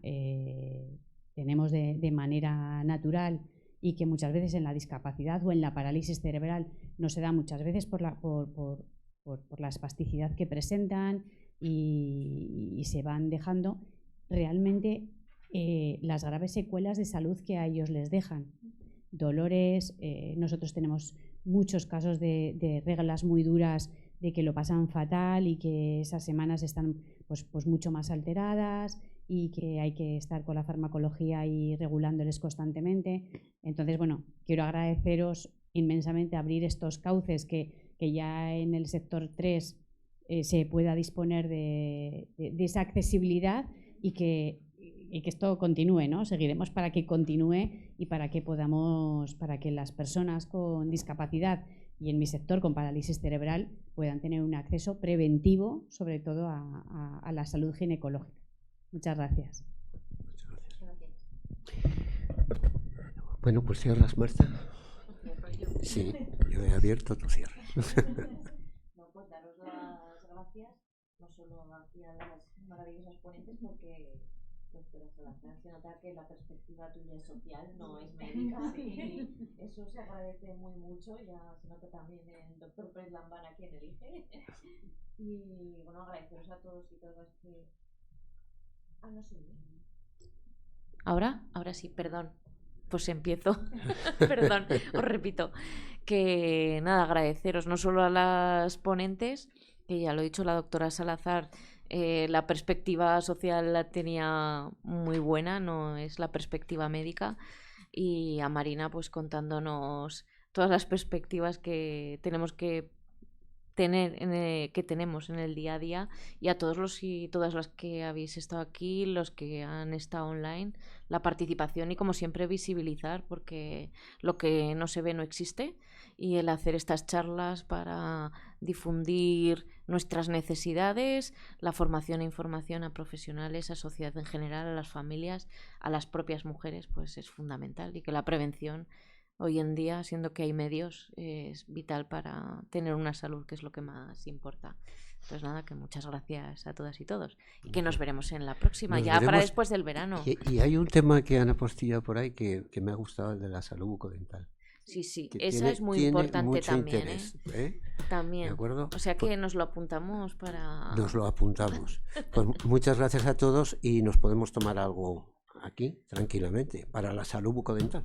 tenemos de manera natural, y que muchas veces en la discapacidad o en la parálisis cerebral no se da muchas veces por la espasticidad que presentan y se van dejando realmente las graves secuelas de salud que a ellos les dejan. Dolores, nosotros tenemos muchos casos de reglas muy duras, de que lo pasan fatal y que esas semanas están pues mucho más alteradas y que hay que estar con la farmacología y regulándoles constantemente. Entonces, bueno, quiero agradeceros inmensamente abrir estos cauces, que ya en el sector 3 se pueda disponer de esa accesibilidad, y que que esto continúe, ¿no? Seguiremos para que continúe y para que las personas con discapacidad y en mi sector con parálisis cerebral puedan tener un acceso preventivo, sobre todo a la salud ginecológica. Muchas gracias. Muchas gracias. Bueno, pues cierras, Marta. Sí, yo he abierto, tú cierras. No, pues daros las gracias, no solo aquí a las maravillosas ponentes, porque doctora Salazar, se nota que la perspectiva tuya es social, no es médica, y eso se agradece muy mucho, ya se nota también el doctor Pérez Lambán a quien elige. Y bueno, agradeceros a todos y todas que... Ah, no sé. ¿Ahora? Ahora sí, perdón. Pues empiezo. Perdón, os repito. Que nada, agradeceros no solo a las ponentes, que ya lo ha dicho la doctora Salazar, la perspectiva social la tenía muy buena, no es la perspectiva médica, y a Marina pues contándonos todas las perspectivas que tenemos que tener que tenemos en el día a día, y a todos los y todas las que habéis estado aquí, los que han estado online, la participación y como siempre visibilizar, porque lo que no se ve no existe, y el hacer estas charlas para difundir nuestras necesidades, la formación e información a profesionales, a sociedad en general, a las familias, a las propias mujeres, pues es fundamental, y que la prevención hoy en día, siendo que hay medios, es vital para tener una salud, que es lo que más importa. Pues nada, que muchas gracias a todas y todos. Y que nos veremos en la próxima, ya para después del verano. Y hay un tema que han apostillado por ahí que me ha gustado, el de la salud bucodental. Sí, sí, esa es muy importante también. Interés, ¿eh? También. ¿De acuerdo? O sea que nos lo apuntamos para... Nos lo apuntamos. Pues muchas gracias a todos y nos podemos tomar algo aquí tranquilamente para la salud bucodental.